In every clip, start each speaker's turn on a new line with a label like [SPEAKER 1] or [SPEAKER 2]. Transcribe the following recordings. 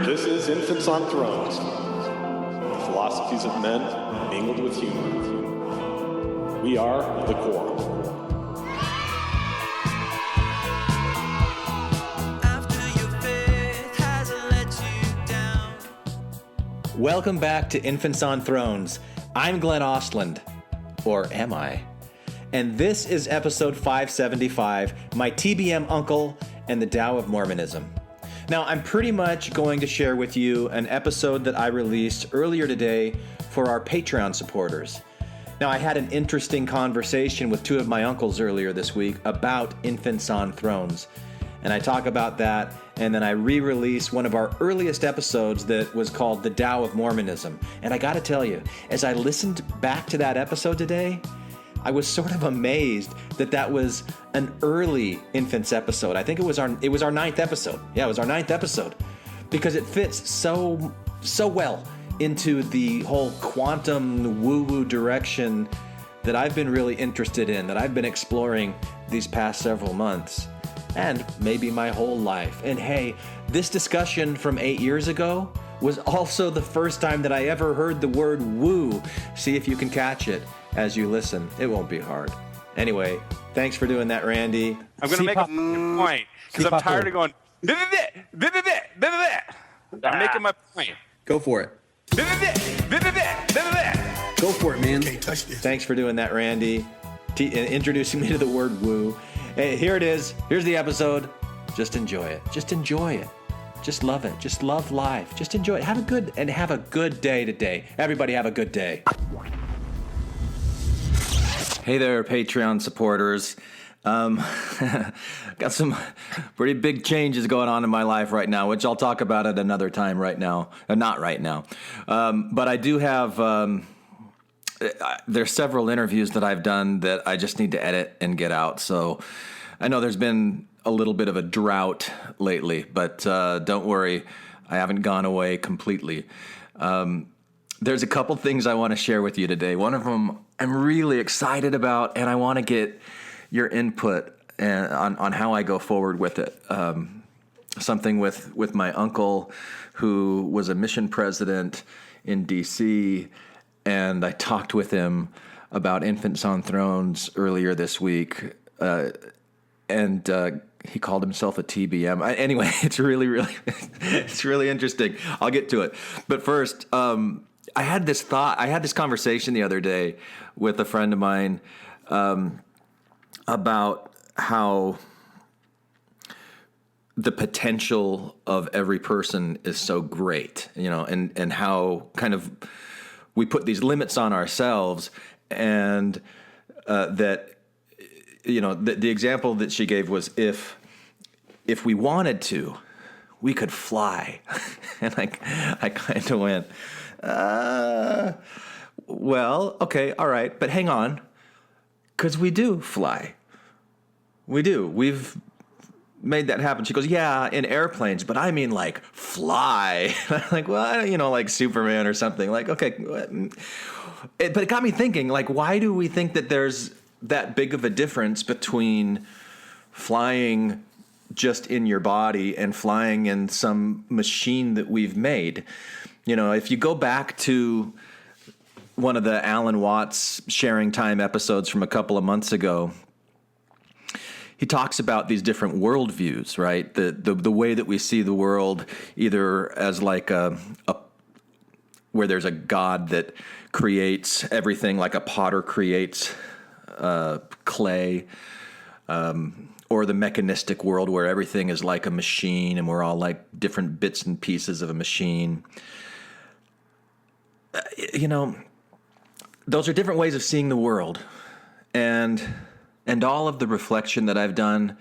[SPEAKER 1] This is Infants on Thrones, the philosophies of men mingled with humor. We are the Quorum.
[SPEAKER 2] Welcome back to Infants on Thrones. I'm Glenn Ostland, or am I? And this is episode 575, my TBM Uncle and the Dow of Mormonism. Now, I'm pretty much going to share with you an episode that I released earlier today for our Patreon supporters. Now, I had an interesting conversation with two of my uncles earlier this week about Infants on Thrones. And I talk about that, and then I re-release one of our earliest episodes that was called The Dow of Mormonism. And I gotta tell you, as I listened back to that episode today, I was sort of amazed that that was an early Infants episode. I think it was our ninth episode. Yeah, it was our ninth episode. Because it fits so well into the whole quantum woo-woo direction that I've been really interested in, that I've been exploring these past several months. And maybe my whole life. And hey, this discussion from 8 years ago was also the first time that I ever heard the word woo. See if you can catch it as you listen. It won't be hard. Anyway, thanks for doing that, Randy.
[SPEAKER 3] I'm going to make a point because I'm tired of going, I'm making my point.
[SPEAKER 2] Go for it. Go for it, man. Thanks for doing that, Randy. Introducing me to the word woo. Hey, here it is. Here's the episode. Just enjoy it. Just enjoy it. Just love it. Just love life. Just enjoy it. Have a good day today. Everybody have a good day. Hey there, Patreon supporters. Got some pretty big changes going on in my life right now, which I'll talk about at another time right now. Not right now. But I do have... there's several interviews that I've done that I just need to edit and get out. So I know there's been a little bit of a drought lately, but don't worry, I haven't gone away completely. There's a couple things I want to share with you today. One of them I'm really excited about, and I want to get your input on how I go forward with it. Something with my uncle, who was a mission president in D.C., and I talked with him about Infants on Thrones earlier this week, and he called himself a TBM. Anyway, it's really interesting. I'll get to it. But first, I had this conversation the other day with a friend of mine about how the potential of every person is so great, and how kind of we put these limits on ourselves, and that, the example that she gave was if we wanted to, we could fly. And I kind of went, well, okay, all right, but hang on, because we do fly. We do. We've made that happen. She goes, yeah, in airplanes, but I mean like fly. I'm like, well, like Superman or something. Like, okay. But it got me thinking, like, why do we think that there's that big of a difference between flying just in your body and flying in some machine that we've made? If you go back to one of the Alan Watts Sharing Time episodes from a couple of months ago, he talks about these different worldviews, right? The way that we see the world, either as like a where there's a God that creates everything, like a potter creates clay, or the mechanistic world where everything is like a machine and we're all like different bits and pieces of a machine. Those are different ways of seeing the world, and all of the reflection that I've done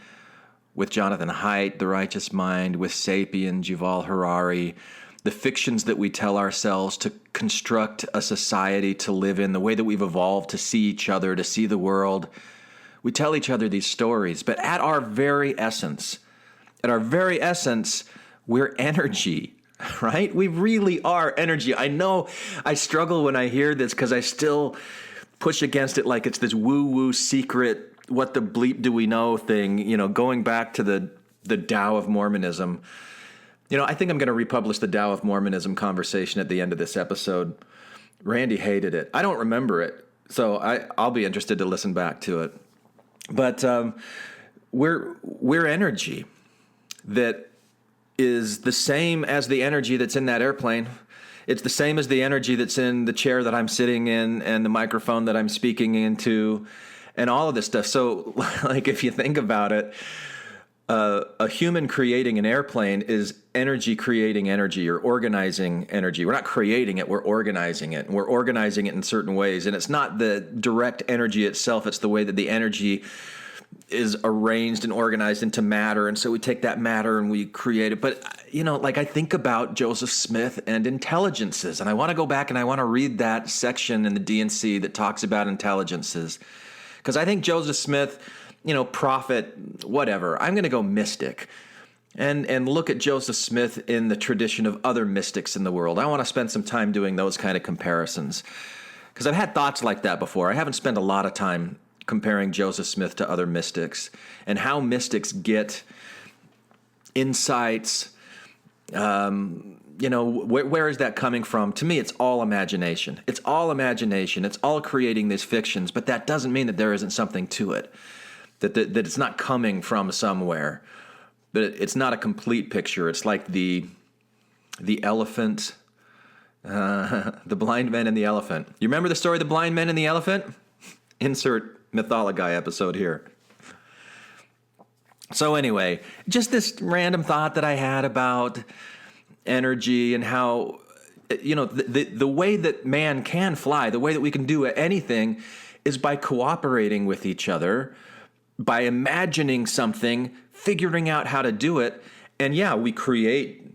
[SPEAKER 2] with Jonathan Haidt, The Righteous Mind, with Sapien, Yuval Harari, the fictions that we tell ourselves to construct a society to live in, the way that we've evolved to see each other, to see the world. We tell each other these stories, but at our very essence, we're energy, right? We really are energy. I know I struggle when I hear this because I still push against it like it's this woo-woo secret, what the bleep do we know thing, going back to the Dow of Mormonism. I think I'm going to republish the Dow of Mormonism conversation at the end of this episode. Randy hated it. I don't remember it, so I'll be interested to listen back to it. But we're energy that is the same as the energy that's in that airplane. It's the same as the energy that's in the chair that I'm sitting in and the microphone that I'm speaking into and all of this stuff. So, like, if you think about it, a human creating an airplane is energy creating energy or organizing energy. We're not creating it, we're organizing it. And we're organizing it in certain ways. And it's not the direct energy itself, it's the way that the energy is arranged and organized into matter. And so we take that matter and we create it. But, I think about Joseph Smith and intelligences. And I want to go back and I want to read that section in the D&C that talks about intelligences. Because I think Joseph Smith, prophet, whatever. I'm going to go mystic and look at Joseph Smith in the tradition of other mystics in the world. I want to spend some time doing those kind of comparisons because I've had thoughts like that before. I haven't spent a lot of time comparing Joseph Smith to other mystics and how mystics get insights. Where is that coming from? To me, it's all imagination. It's all imagination. It's all creating these fictions, but that doesn't mean that there isn't something to it. That it's not coming from somewhere, but it's not a complete picture. It's like the elephant, the blind men and the elephant. You remember the story of the blind men and the elephant? Insert mythology episode here. So anyway, just this random thought that I had about energy and how, the way that man can fly, the way that we can do anything is by cooperating with each other, by imagining something, figuring out how to do it. And yeah, we create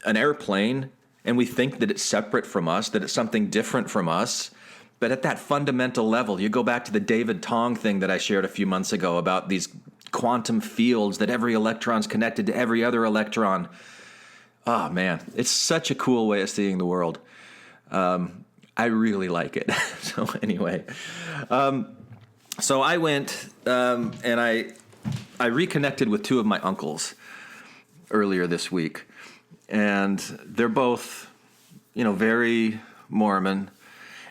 [SPEAKER 2] an airplane and we think that it's separate from us, that it's something different from us. But at that fundamental level, you go back to the David Tong thing that I shared a few months ago about these quantum fields that every electron's connected to every other electron. Oh, man, it's such a cool way of seeing the world. I really like it. So anyway, so I went and I reconnected with two of my uncles earlier this week. And they're both, very Mormon.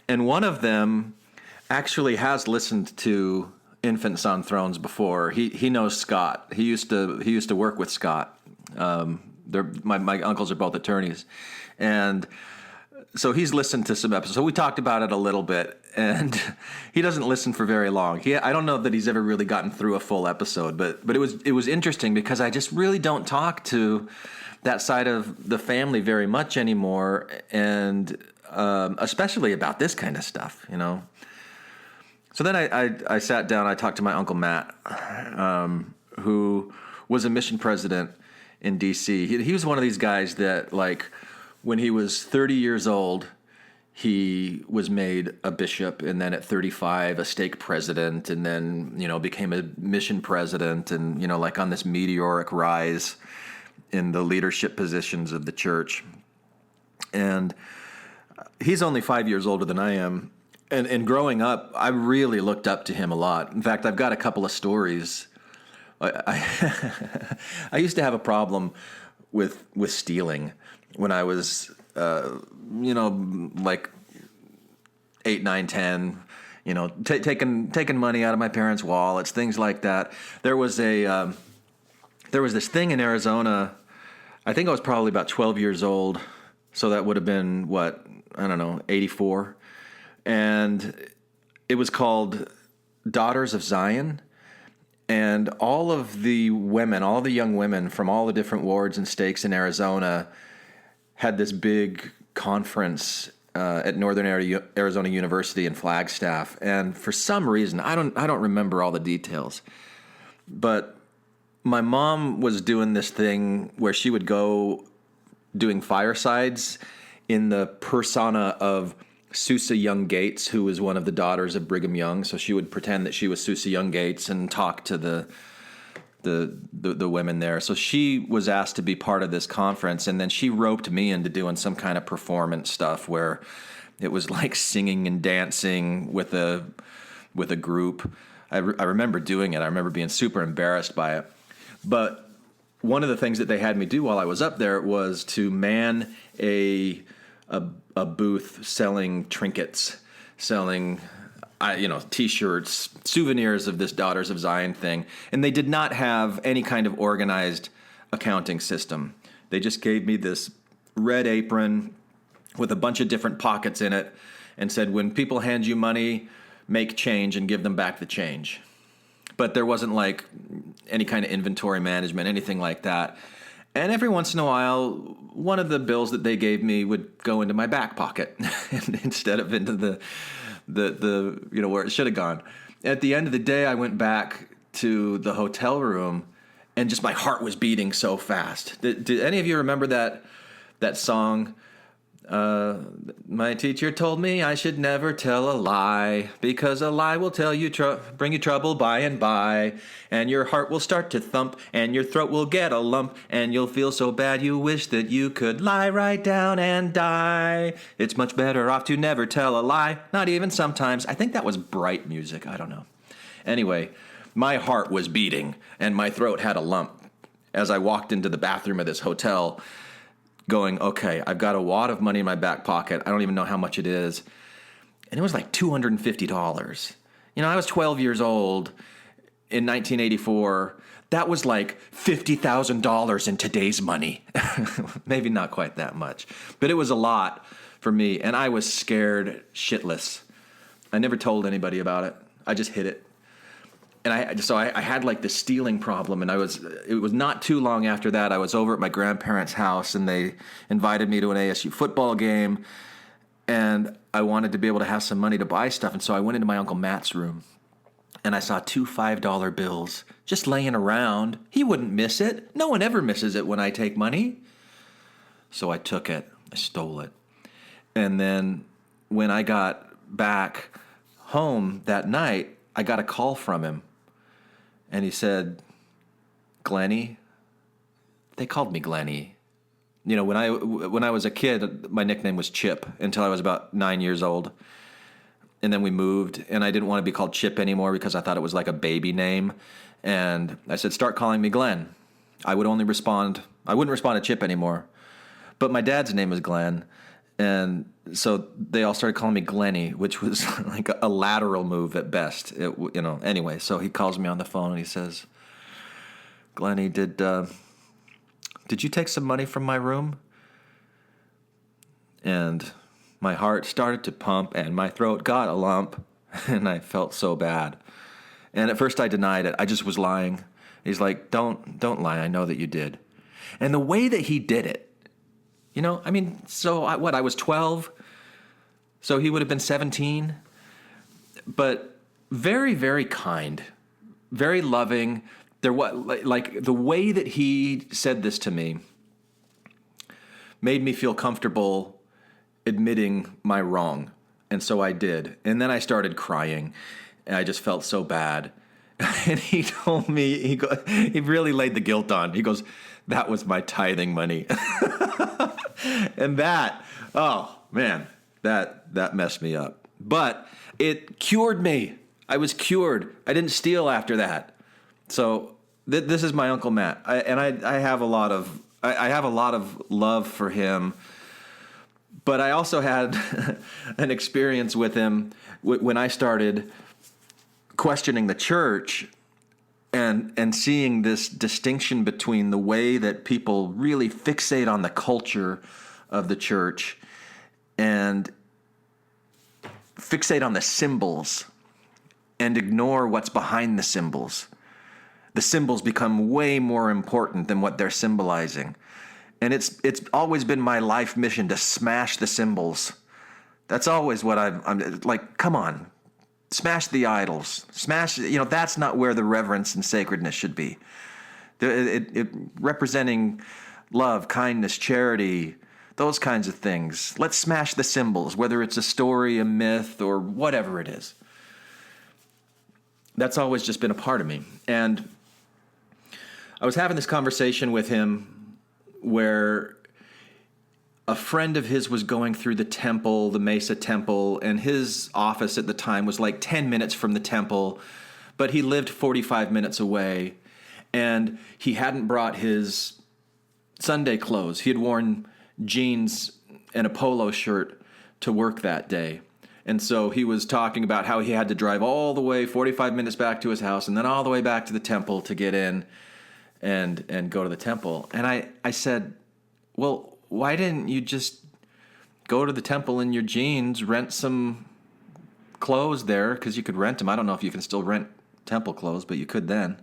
[SPEAKER 2] And one of them actually has listened to Infants on Thrones before. He knows Scott. He used to work with Scott. My uncles are both attorneys, and so he's listened to some episodes. So we talked about it a little bit, and he doesn't listen for very long. I don't know that he's ever really gotten through a full episode, but it was interesting because I just really don't talk to that side of the family very much anymore, and especially about this kind of stuff, So then I sat down. I talked to my Uncle Matt, who was a mission president in D.C. He was one of these guys that, like, when he was 30 years old, he was made a bishop, and then at 35, a stake president, and then, became a mission president, and, like on this meteoric rise in the leadership positions of the church. And he's only 5 years older than I am. And growing up, I really looked up to him a lot. In fact, I've got a couple of stories. I used to have a problem with stealing when I was, like 8, 9, 10. Taking money out of my parents' wallets, things like that. There was this thing in Arizona. I think I was probably about 12 years old, so that would have been 84. And it was called Daughters of Zion. And all of the young women from all the different wards and stakes in Arizona had this big conference at Northern Arizona University in Flagstaff. And for some reason, I don't remember all the details, but my mom was doing this thing where she would go doing firesides in the persona of Susa Young Gates, who was one of the daughters of Brigham Young. So she would pretend that she was Susa Young Gates and talk to the women there. So she was asked to be part of this conference, and then she roped me into doing some kind of performance stuff where it was like singing and dancing with a group. I remember doing it. I remember being super embarrassed by it. But one of the things that they had me do while I was up there was to man a booth selling trinkets, selling T-shirts, souvenirs of this Daughters of Zion thing. And they did not have any kind of organized accounting system. They just gave me this red apron with a bunch of different pockets in it and said, when people hand you money, make change and give them back the change. But there wasn't like any kind of inventory management, anything like that. And every once in a while, one of the bills that they gave me would go into my back pocket instead of into the where it should have gone. At the end of the day, I went back to the hotel room, and just my heart was beating so fast. Did any of you remember that song? My teacher told me I should never tell a lie, because a lie will tell you bring you trouble by and by, and your heart will start to thump, and your throat will get a lump, and you'll feel so bad you wish that you could lie right down and die. It's much better off to never tell a lie, not even sometimes. I think that was bright music. I don't know. Anyway, my heart was beating, and my throat had a lump as I walked into the bathroom of this hotel, going, okay, I've got a wad of money in my back pocket. I don't even know how much it is. And it was like $250. I was 12 years old in 1984. That was like $50,000 in today's money. Maybe not quite that much, but it was a lot for me. And I was scared shitless. I never told anybody about it. I just hid it. And I had like this stealing problem, and it was not too long after that, I was over at my grandparents' house, and they invited me to an ASU football game, and I wanted to be able to have some money to buy stuff, and so I went into my Uncle Matt's room, and I saw 2 $5 bills just laying around. He wouldn't miss it. No one ever misses it when I take money. So I took it. I stole it. And then when I got back home that night, I got a call from him. And he said, Glenny. They called me Glenny. When I was a kid, my nickname was Chip until I was about 9 years old. And then we moved, and I didn't want to be called Chip anymore because I thought it was like a baby name. And I said, start calling me Glenn. I wouldn't respond to Chip anymore. But my dad's name was Glenn. And so they all started calling me Glenny, which was like a lateral move at best. Anyway, so he calls me on the phone and he says, Glenny, did you take some money from my room? And my heart started to pump and my throat got a lump and I felt so bad. And at first I denied it. I just was lying. He's like, don't lie. I know that you did. And the way that he did it, I was 12, so he would have been 17, but very, very kind, very loving. The way that he said this to me made me feel comfortable admitting my wrong, and so I did. And then I started crying, and I just felt so bad. And he told me, he really laid the guilt on. He goes, that was my tithing money. And that messed me up. But it cured me. I was cured. I didn't steal after that. So this is my Uncle Matt. I have a lot of love for him. But I also had an experience with him when I started questioning the church and seeing this distinction between the way that people really fixate on the culture of the church and fixate on the symbols and ignore what's behind the symbols. The symbols become way more important than what they're symbolizing. And it's always been my life mission to smash the symbols. That's always what I'm like, come on. Smash the idols. That's not where the reverence and sacredness should be. It representing love, kindness, charity, those kinds of things. Let's smash the symbols, whether it's a story, a myth, or whatever it is. That's always just been a part of me. And I was having this conversation with him where a friend of his was going through the temple, the Mesa temple, and his office at the time was like 10 minutes from the temple, but he lived 45 minutes away. and he hadn't brought his Sunday clothes. He had worn jeans and a polo shirt to work that day. And so he was talking about how he had to drive all the way 45 minutes back to his house and then all the way back to the temple to get in and go to the temple. And I said, well, why didn't you just go to the temple in your jeans, rent some clothes there, because you could rent them. I don't know if you can still rent temple clothes, but you could then.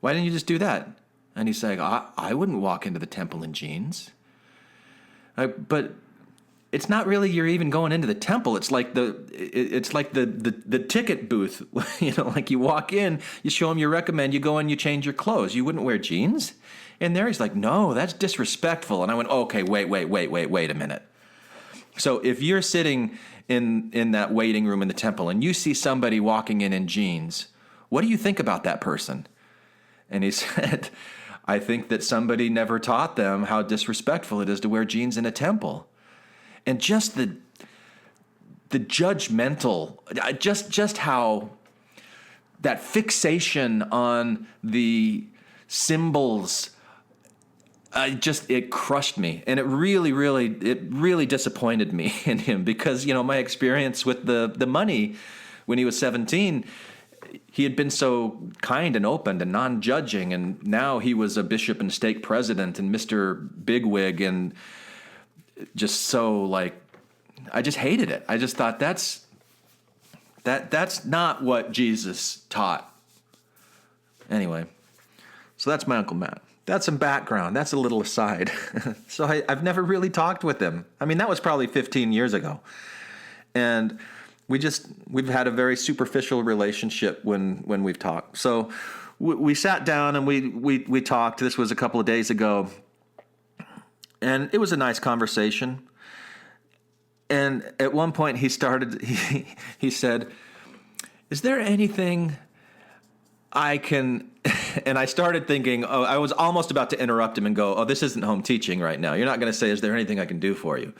[SPEAKER 2] Why didn't you just do that? And he's saying, I wouldn't walk into the temple in jeans. But it's not really you're even going into the temple. It's like the ticket booth. Like you walk in, you show them your recommend, you go in, you change your clothes. You wouldn't wear jeans? And there he's like, no, that's disrespectful. And I went, okay, wait a minute. So if you're sitting in that waiting room in the temple and you see somebody walking in jeans, what do you think about that person? And he said, I think that somebody never taught them how disrespectful it is to wear jeans in a temple. And just the judgmental, just how that fixation on the symbols, it crushed me. And it really disappointed me in him because, my experience with the money when he was 17, he had been so kind and open and non-judging, and now he was a bishop and stake president and Mr. Bigwig, and just so I just hated it. I just thought that's not what Jesus taught. Anyway, so that's my Uncle Matt. That's some background. That's a little aside. So I've never really talked with him. I mean, that was probably 15 years ago. And we've had a very superficial relationship when we've talked. So we sat down and we talked. This was a couple of days ago. And it was a nice conversation. And at one point he said, is there anything I can... And I started thinking, I was almost about to interrupt him and go, this isn't home teaching right now. You're not going to say, is there anything I can do for you?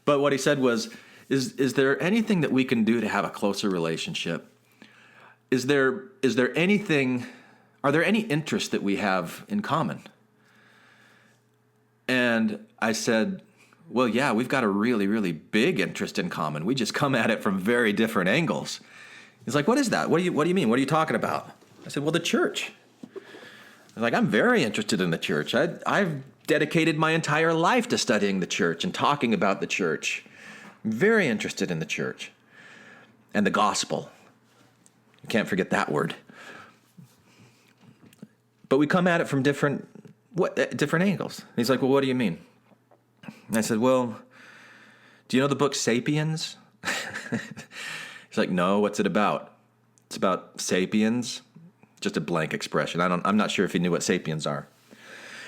[SPEAKER 2] But what he said was, is there anything that we can do to have a closer relationship? Are there any interests that we have in common? And I said, well, yeah, we've got a really, really big interest in common. We just come at it from very different angles. He's like, what is that? What do you mean? What are you talking about? I said, well, the church. I was like, I'm very interested in the church. I've dedicated my entire life to studying the church and talking about the church. I'm very interested in the church and the gospel. You can't forget that word. But we come at it from different angles. And he's like, well, what do you mean? And I said, well, do you know the book Sapiens? He's like, no, what's it about? It's about sapiens. Just a blank expression. I'm not sure if he knew what sapiens are.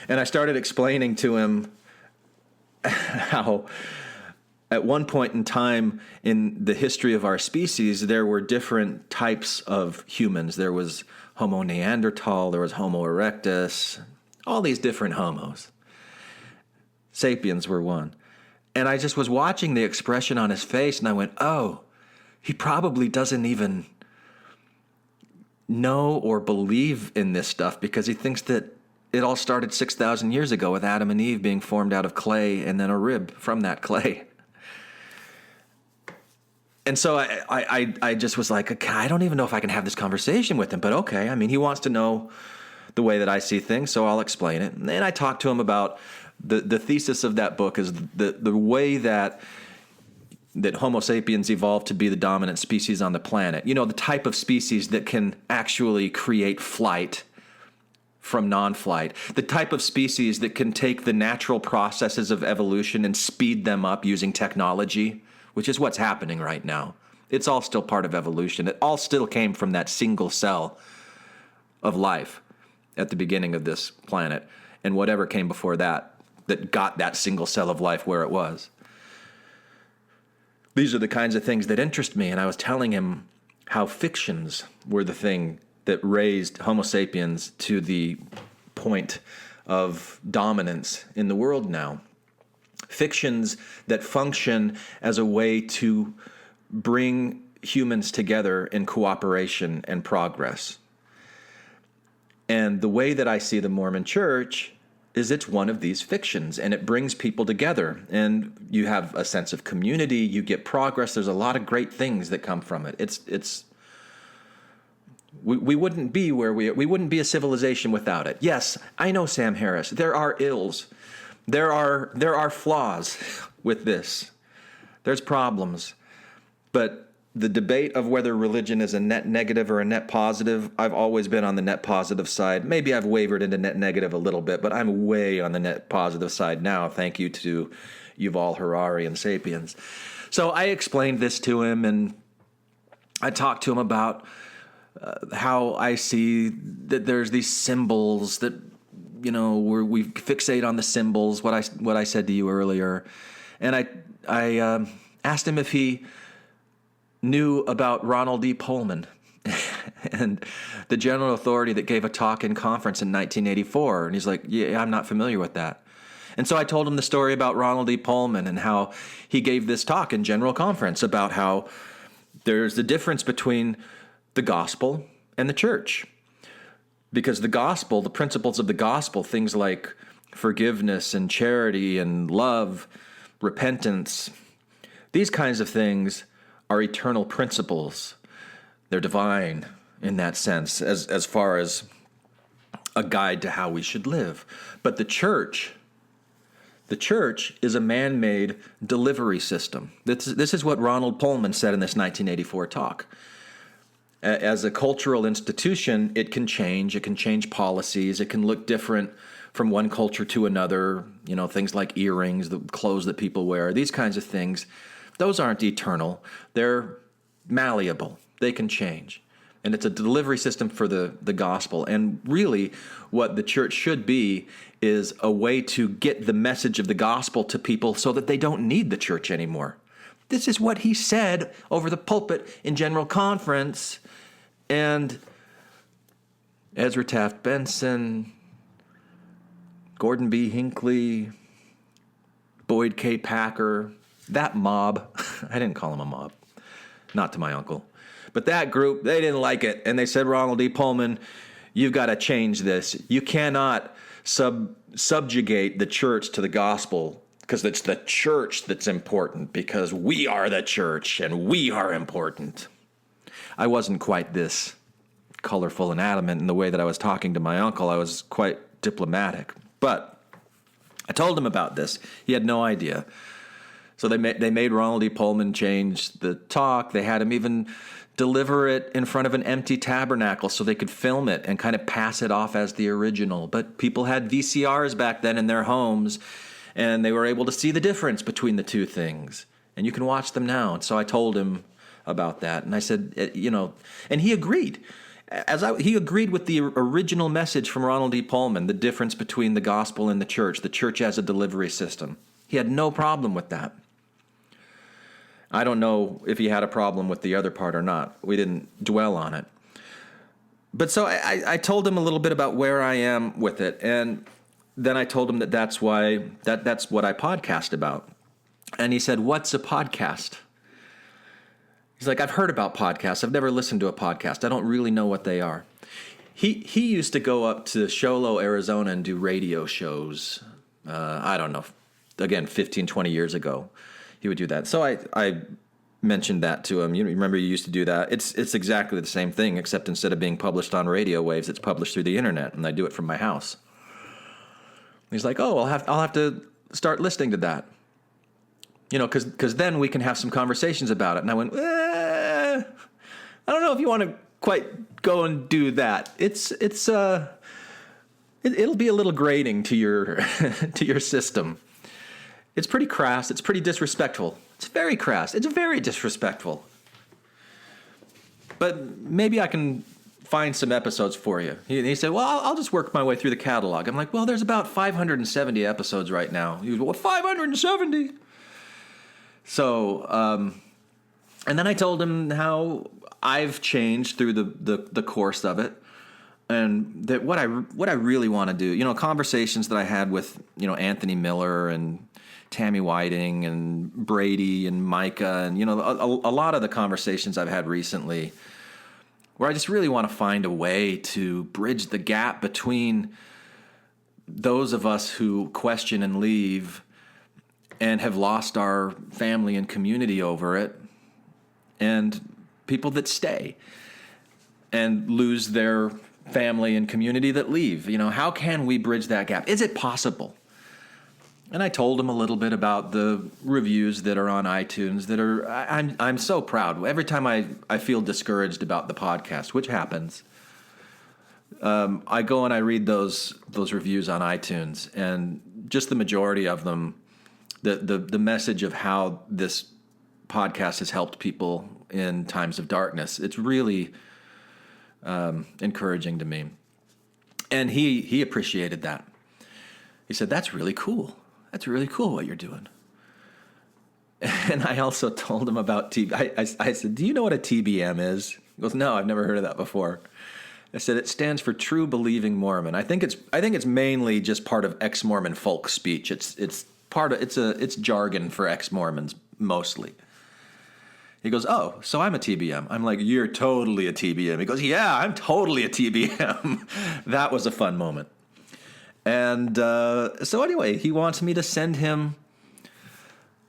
[SPEAKER 2] And I started explaining to him how at one point in time in the history of our species, there were different types of humans. There was Homo Neanderthal, there was Homo erectus, all these different homos. Sapiens were one. And I just was watching the expression on his face, and I went, oh, he probably doesn't even know or believe in this stuff because he thinks that it all started 6,000 years ago with Adam and Eve being formed out of clay and then a rib from that clay. And so I just was like, okay, I don't even know if I can have this conversation with him, but okay. I mean, he wants to know the way that I see things, so I'll explain it. And then I talked to him about the thesis of that book is the way that Homo sapiens evolved to be the dominant species on the planet. The type of species that can actually create flight from non-flight. The type of species that can take the natural processes of evolution and speed them up using technology, which is what's happening right now. It's all still part of evolution. It all still came from that single cell of life at the beginning of this planet, and whatever came before that got that single cell of life where it was. These are the kinds of things that interest me, and I was telling him how fictions were the thing that raised Homo sapiens to the point of dominance in the world now. Fictions that function as a way to bring humans together in cooperation and progress. And the way that I see the Mormon Church is it's one of these fictions, and it brings people together, and you have a sense of community, you get progress. There's a lot of great things that come from it. We wouldn't be where we wouldn't be a civilization without it. Yes, I know, Sam Harris, there are ills. There are flaws with this. There's problems. But the debate of whether religion is a net negative or a net positive, I've always been on the net positive side. Maybe I've wavered into net negative a little bit, but I'm way on the net positive side now, thank you to Yuval Harari and Sapiens. So I explained this to him, and I talked to him about how I see that there's these symbols that, where we fixate on the symbols, what I said to you earlier. And I asked him if he knew about Ronald E. Pullman and the general authority that gave a talk in conference in 1984. And he's like, yeah, I'm not familiar with that. And so I told him the story about Ronald E. Pullman and how he gave this talk in general conference about how there's the difference between the gospel and the church. Because the gospel, the principles of the gospel, things like forgiveness and charity and love, repentance, these kinds of things are eternal principles. They're divine in that sense, as far as a guide to how we should live. But the church is a man-made delivery system. This is what Ronald Pullman said in this 1984 talk. As a cultural institution, it can change policies, it can look different from one culture to another, things like earrings, the clothes that people wear, these kinds of things. Those aren't eternal. They're malleable. They can change. And it's a delivery system for the gospel. And really, what the church should be is a way to get the message of the gospel to people so that they don't need the church anymore. This is what he said over the pulpit in general conference. And Ezra Taft Benson, Gordon B. Hinckley, Boyd K. Packer, that mob, I didn't call him a mob, not to my uncle, but that group, they didn't like it. And they said, Ronald E. Pullman, you've got to change this. You cannot subjugate the church to the gospel, because it's the church that's important, because we are the church and we are important. I wasn't quite this colorful and adamant in the way that I was talking to my uncle. I was quite diplomatic. But I told him about this. He had no idea. So they made Ronald E. Pullman change the talk. They had him even deliver it in front of an empty tabernacle so they could film it and kind of pass it off as the original. But people had VCRs back then in their homes, and they were able to see the difference between the two things. And you can watch them now. And so I told him about that. And I said, and he agreed. He agreed with the original message from Ronald E. Pullman, the difference between the gospel and the church as a delivery system. He had no problem with that. I don't know if he had a problem with the other part or not. We didn't dwell on it. But so I told him a little bit about where I am with it. And then I told him that's what I podcast about. And he said, what's a podcast? He's like, I've heard about podcasts. I've never listened to a podcast. I don't really know what they are. He used to go up to Show Low, Arizona and do radio shows. I don't know, again, 15, 20 years ago. He would do that. So I mentioned that to him. You remember you used to do that. It's exactly the same thing, except instead of being published on radio waves, it's published through the internet, and I do it from my house. He's like, oh, I'll have to start listening to that. Because then we can have some conversations about it. And I went, I don't know if you want to quite go and do that. It'll be a little grating to your to your system. It's pretty crass. It's pretty disrespectful. It's very crass. It's very disrespectful. But maybe I can find some episodes for you. He said, well, I'll just work my way through the catalog. I'm like, well, there's about 570 episodes right now. He was, well, 570? So, and then I told him how I've changed through the course of it. And that what I really want to do, conversations that I had with, Anthony Miller and Tammy Whiting and Brady and Micah and, a lot of the conversations I've had recently where I just really want to find a way to bridge the gap between those of us who question and leave and have lost our family and community over it, and people that stay and lose their family and community that leave. How can we bridge that gap? Is it possible? And I told him a little bit about the reviews that are on iTunes that are, I'm so proud. Every time I feel discouraged about the podcast, which happens, I go and I read those reviews on iTunes, and just the majority of them, the message of how this podcast has helped people in times of darkness, it's really encouraging to me. And he appreciated that. He said, "That's really cool. That's really cool what you're doing." And I also told him about I said, "Do you know what a TBM is?" He goes, "No, I've never heard of that before." I said, "It stands for True Believing Mormon. I think it's mainly just part of ex-Mormon folk speech. It's jargon for ex-Mormons mostly." He goes, "Oh, so I'm a TBM." I'm like, "You're totally a TBM." He goes, "Yeah, I'm totally a TBM." That was a fun moment. And so anyway, he wants me to send him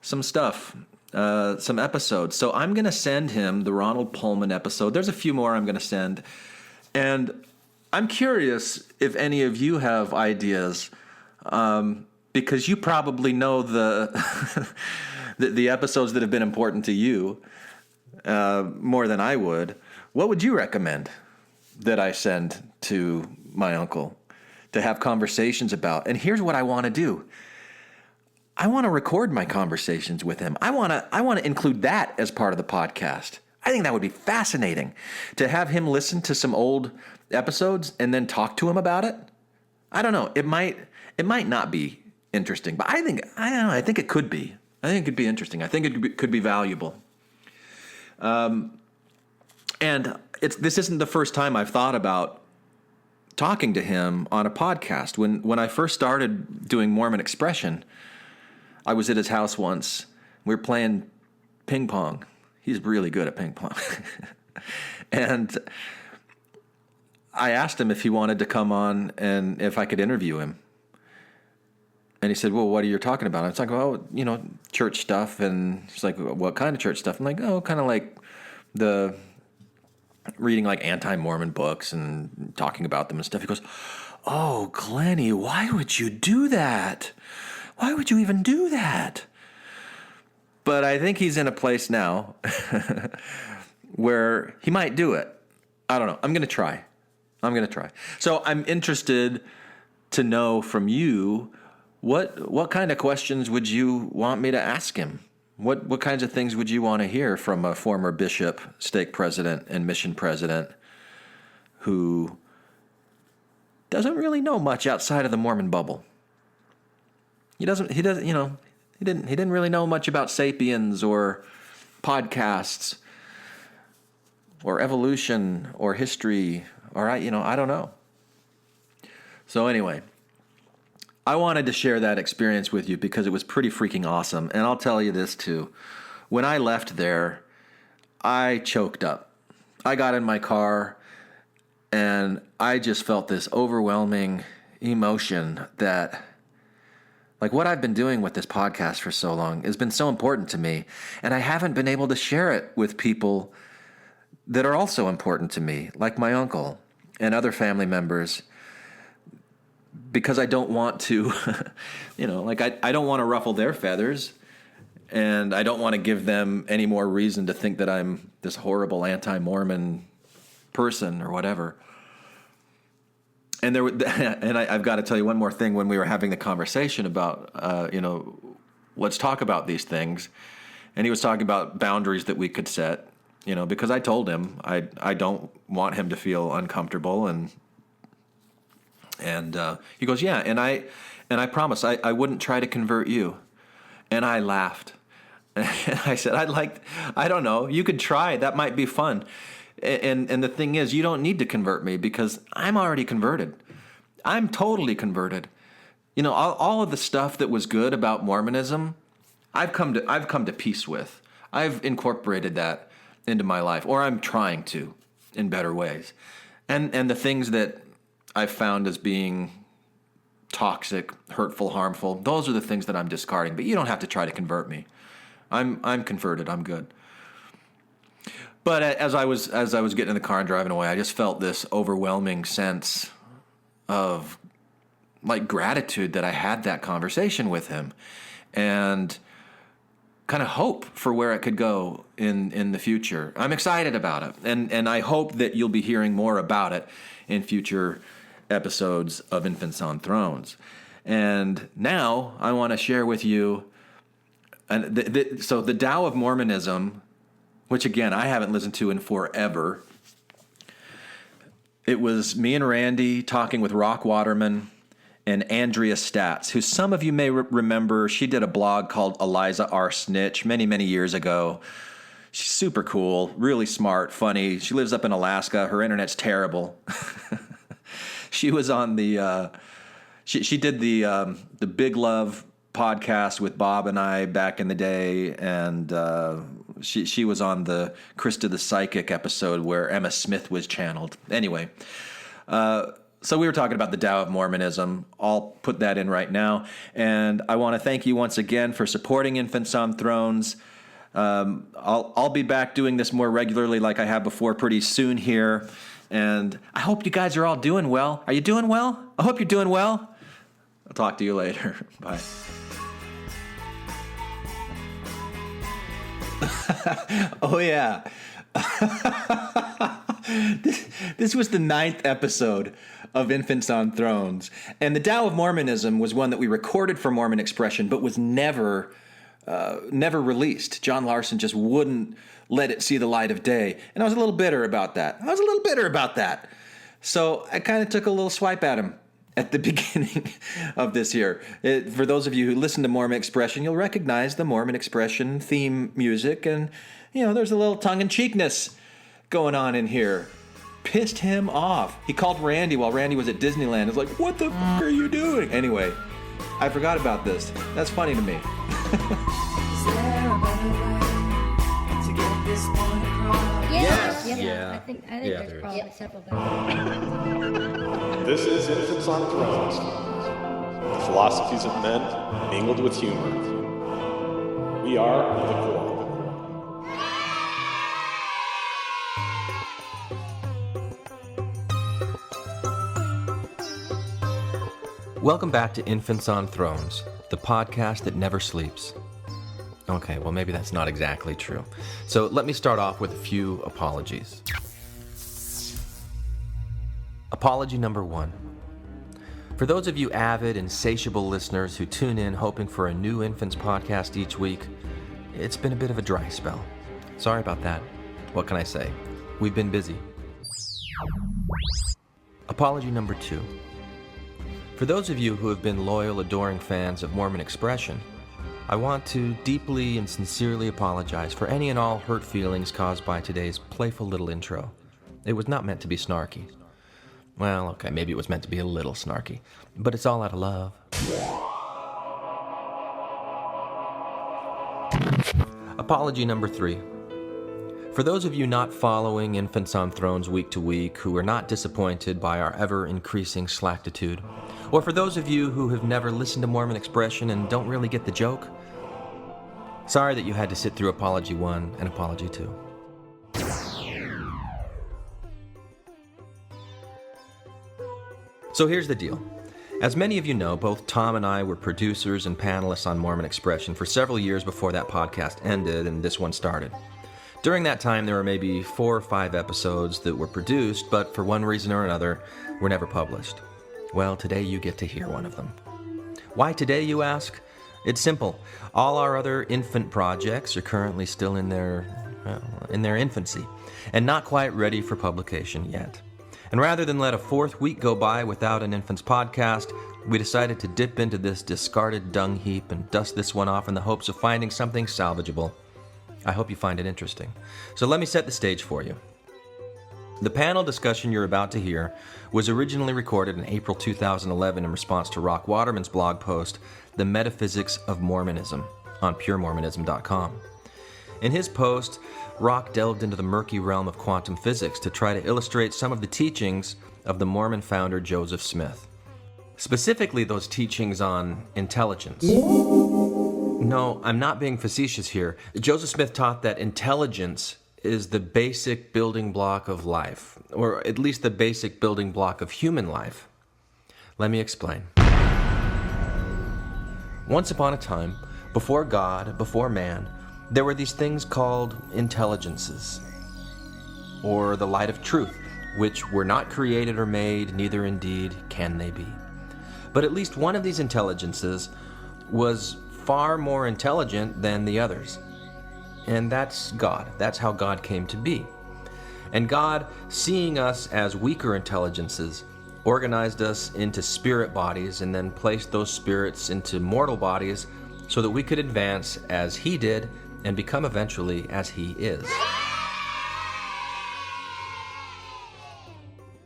[SPEAKER 2] some stuff, some episodes. So I'm going to send him the Ronald Pullman episode. There's a few more I'm going to send. And I'm curious if any of you have ideas, because you probably know the episodes that have been important to you more than I would. What would you recommend that I send to my uncle to have conversations about? And here's what I want to do. I want to record my conversations with him. I want to include that as part of the podcast. I think that would be fascinating to have him listen to some old episodes and then talk to him about it. I don't know. It might not be interesting, but I don't know. I think it could be. I think it could be interesting. I think it could be valuable. And this isn't the first time I've thought about talking to him on a podcast. When I first started doing Mormon Expression, I was at his house once. We were playing ping pong. He's really good at ping pong. And I asked him if he wanted to come on and if I could interview him. And he said, "Well, what are you talking about?" I was talking about, church stuff. And he's like, "What kind of church stuff?" I'm like, "Oh, kind of like the reading like anti-Mormon books and talking about them and stuff." He goes, "Oh, Glennie, why would you do that? Why would you even do that?" But I think he's in a place now where he might do it. I don't know. I'm going to try. So I'm interested to know from you, what kind of questions would you want me to ask him? What kinds of things would you want to hear from a former bishop, stake president, and mission president who doesn't really know much outside of the Mormon bubble? He didn't really know much about Sapiens or podcasts or evolution or history or I don't know. So anyway, I wanted to share that experience with you because it was pretty freaking awesome. And I'll tell you this too. When I left there, I choked up. I got in my car and I just felt this overwhelming emotion that, like, what I've been doing with this podcast for so long has been so important to me. And I haven't been able to share it with people that are also important to me, like my uncle and other family members, because I don't want to, I don't want to ruffle their feathers, and I don't want to give them any more reason to think that I'm this horrible anti-Mormon person or whatever. And I've got to tell you one more thing. When we were having the conversation about, let's talk about these things, and he was talking about boundaries that we could set, because I told him I don't want him to feel uncomfortable, and he goes, "Yeah," and I promised I wouldn't try to convert you, and I laughed, and I said, I don't know, you could try, that might be fun. And the thing is, you don't need to convert me because I'm already converted. I'm totally converted. All of the stuff that was good about Mormonism, I've come to peace with. I've incorporated that into my life, or I'm trying to. in better ways. And the things that I've found as being toxic, hurtful, harmful, those are the things that I'm discarding. But you don't have to try to convert me. I'm converted. I'm good. But as I was getting in the car and driving away, I just felt this overwhelming sense of like gratitude that I had that conversation with him, and kind of hope for where it could go in the future. I'm excited about it, and I hope that you'll be hearing more about it in future episodes of Infants on Thrones. And now I want to share with you, so the Dow of Mormonism, which again I haven't listened to in forever. It was me and Randy talking with Waterman and Andrea Staats, who some of you may remember. She did a blog called Eliza R Snitch many, many years ago. She's super cool, really smart, funny. She lives up in Alaska. Her internet's terrible. She was on the she did the Big Love podcast with Bob and I back in the day, and she was on the Krista the Psychic episode where Emma Smith was channeled. Anyway, so we were talking about the Dow of Mormonism. I'll put that in right now. And I want to thank you once again for supporting Infants on Thrones. I'll be back doing this more regularly like I have before pretty soon here. And I hope you guys are all doing well. Are you doing well? I hope you're doing well. I'll talk to you later. Bye. Oh, yeah. This was the 9th episode of Infants on Thrones. And the Dow of Mormonism was one that we recorded for Mormon Expression, but was never released. John Larson just wouldn't let it see the light of day. And I was a little bitter about that. So I kind of took a little swipe at him at the beginning of this year. For those of you who listen to Mormon Expression, you'll recognize the Mormon Expression theme music. And, there's a little tongue-in-cheekness going on in here. Pissed him off. He called Randy while Randy was at Disneyland. It's like, what the fuck are you doing? Anyway, I forgot about this. That's funny to me.
[SPEAKER 4] Is there a better way to get this point across?
[SPEAKER 5] Yes.
[SPEAKER 6] Yeah.
[SPEAKER 5] I think
[SPEAKER 6] Yeah,
[SPEAKER 5] there's
[SPEAKER 6] there
[SPEAKER 5] probably
[SPEAKER 6] is.
[SPEAKER 5] several better.
[SPEAKER 1] This is Infants on Thrones, the philosophies of men mingled with humor. We are the core.
[SPEAKER 6] Welcome back to Infants on Thrones, the podcast that never sleeps. Okay, well, maybe that's not exactly true. So let me start off with a few apologies. Apology number 1. For those of you avid, insatiable listeners who tune in hoping for a new Infants podcast each week, it's been a bit of a dry spell. Sorry about that. What can I say? We've been busy. Apology number 2. For those of you who have been loyal, adoring fans of Mormon Expression, I want to deeply and sincerely apologize for any and all hurt feelings caused by today's playful little intro. It was not meant to be snarky. Well, okay, maybe it was meant to be a little snarky, but it's all out of love. Apology number 3. For those of you not following Infants on Thrones week to week, who are not disappointed by our ever-increasing slacktitude, or for those of you who have never listened to Mormon Expression and don't really get the joke, sorry that you had to sit through Apology 1 and Apology 2. So here's the deal. As many of you know, both Tom and I were producers and panelists on Mormon Expression for several years before that podcast ended and this one started. During that time, there were maybe 4 or 5 episodes that were produced, but for one reason or another, were never published. Well, today you get to hear one of them. Why today, you ask? It's simple. All our other infant projects are currently still in their infancy, and not quite ready for publication yet. And rather than let a 4th week go by without an Infants podcast, we decided to dip into this discarded dung heap and dust this one off in the hopes of finding something salvageable. I hope you find it interesting. So let me set the stage for you. The panel discussion you're about to hear was originally recorded in April 2011 in response to Waterman's blog post, The Metaphysics of Mormonism, on puremormonism.com. In his post, Rock delved into the murky realm of quantum physics to try to illustrate some of the teachings of the Mormon founder Joseph Smith. Specifically, those teachings on intelligence. No, I'm not being facetious here. Joseph Smith taught that intelligence is the basic building block of life, or at least the basic building block of human life. Let me explain. Once upon a time, before God, before man, there were these things called intelligences, or the light of truth, which were not created or made, neither indeed can they be. But at least one of these intelligences was far more intelligent than the others. And that's God. That's how God came to be. And God, seeing us as weaker intelligences, organized us into spirit bodies and then placed those spirits into mortal bodies so that we could advance as He did and become eventually as He is.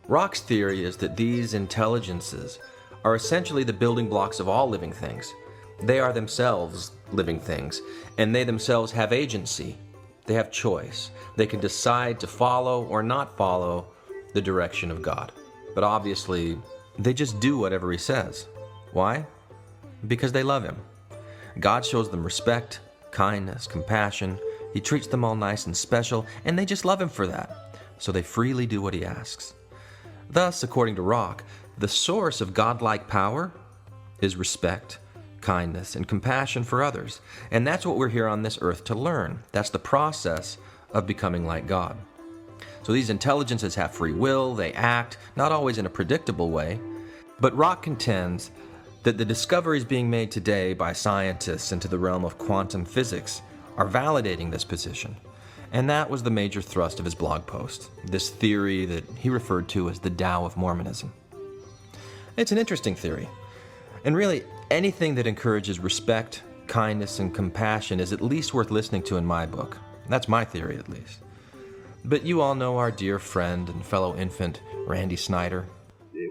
[SPEAKER 6] Rock's theory is that these intelligences are essentially the building blocks of all living things. They are themselves living things, and they themselves have agency. They have choice. They can decide to follow or not follow the direction of God. But obviously, they just do whatever He says. Why? Because they love Him. God shows them respect, kindness, compassion. He treats them all nice and special, and they just love Him for that. So they freely do what He asks. Thus, according to Rock, the source of godlike power is respect, kindness, and compassion for others. And that's what we're here on this earth to learn. That's the process of becoming like God. So these intelligences have free will, they act, not always in a predictable way. But Rock contends that the discoveries being made today by scientists into the realm of quantum physics are validating this position. And that was the major thrust of his blog post, this theory that he referred to as the Dow of Mormonism. It's an interesting theory. And really, anything that encourages respect, kindness, and compassion is at least worth listening to in my book. That's my theory, at least. But you all know our dear friend and fellow infant, Randy Snyder.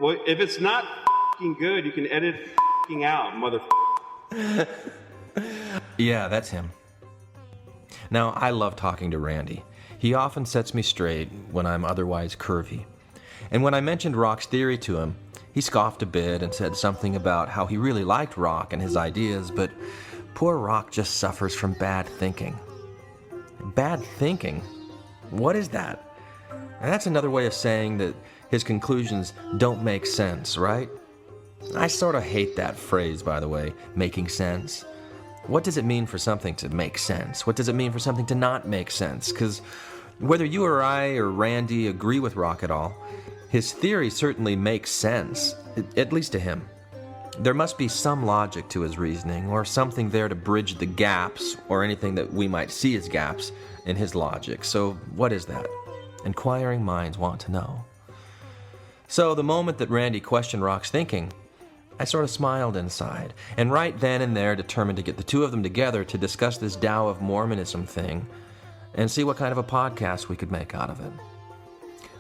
[SPEAKER 5] Well, if it's not f***ing good, you can edit f***ing out, motherfucker.
[SPEAKER 6] Yeah, that's him. Now, I love talking to Randy. He often sets me straight when I'm otherwise curvy. And when I mentioned Rock's theory to him, he scoffed a bit and said something about how he really liked Rock and his ideas, but poor Rock just suffers from bad thinking. Bad thinking? What is that? And that's another way of saying that his conclusions don't make sense, right? I sort of hate that phrase, by the way, making sense. What does it mean for something to make sense? What does it mean for something to not make sense? Because whether you or I or Randy agree with Rock at all, his theory certainly makes sense, at least to him. There must be some logic to his reasoning, or something there to bridge the gaps, or anything that we might see as gaps in his logic. So what is that? Inquiring minds want to know. So the moment that Randy questioned Rock's thinking, I sort of smiled inside, and right then and there determined to get the two of them together to discuss this Dow of Mormonism thing and see what kind of a podcast we could make out of it.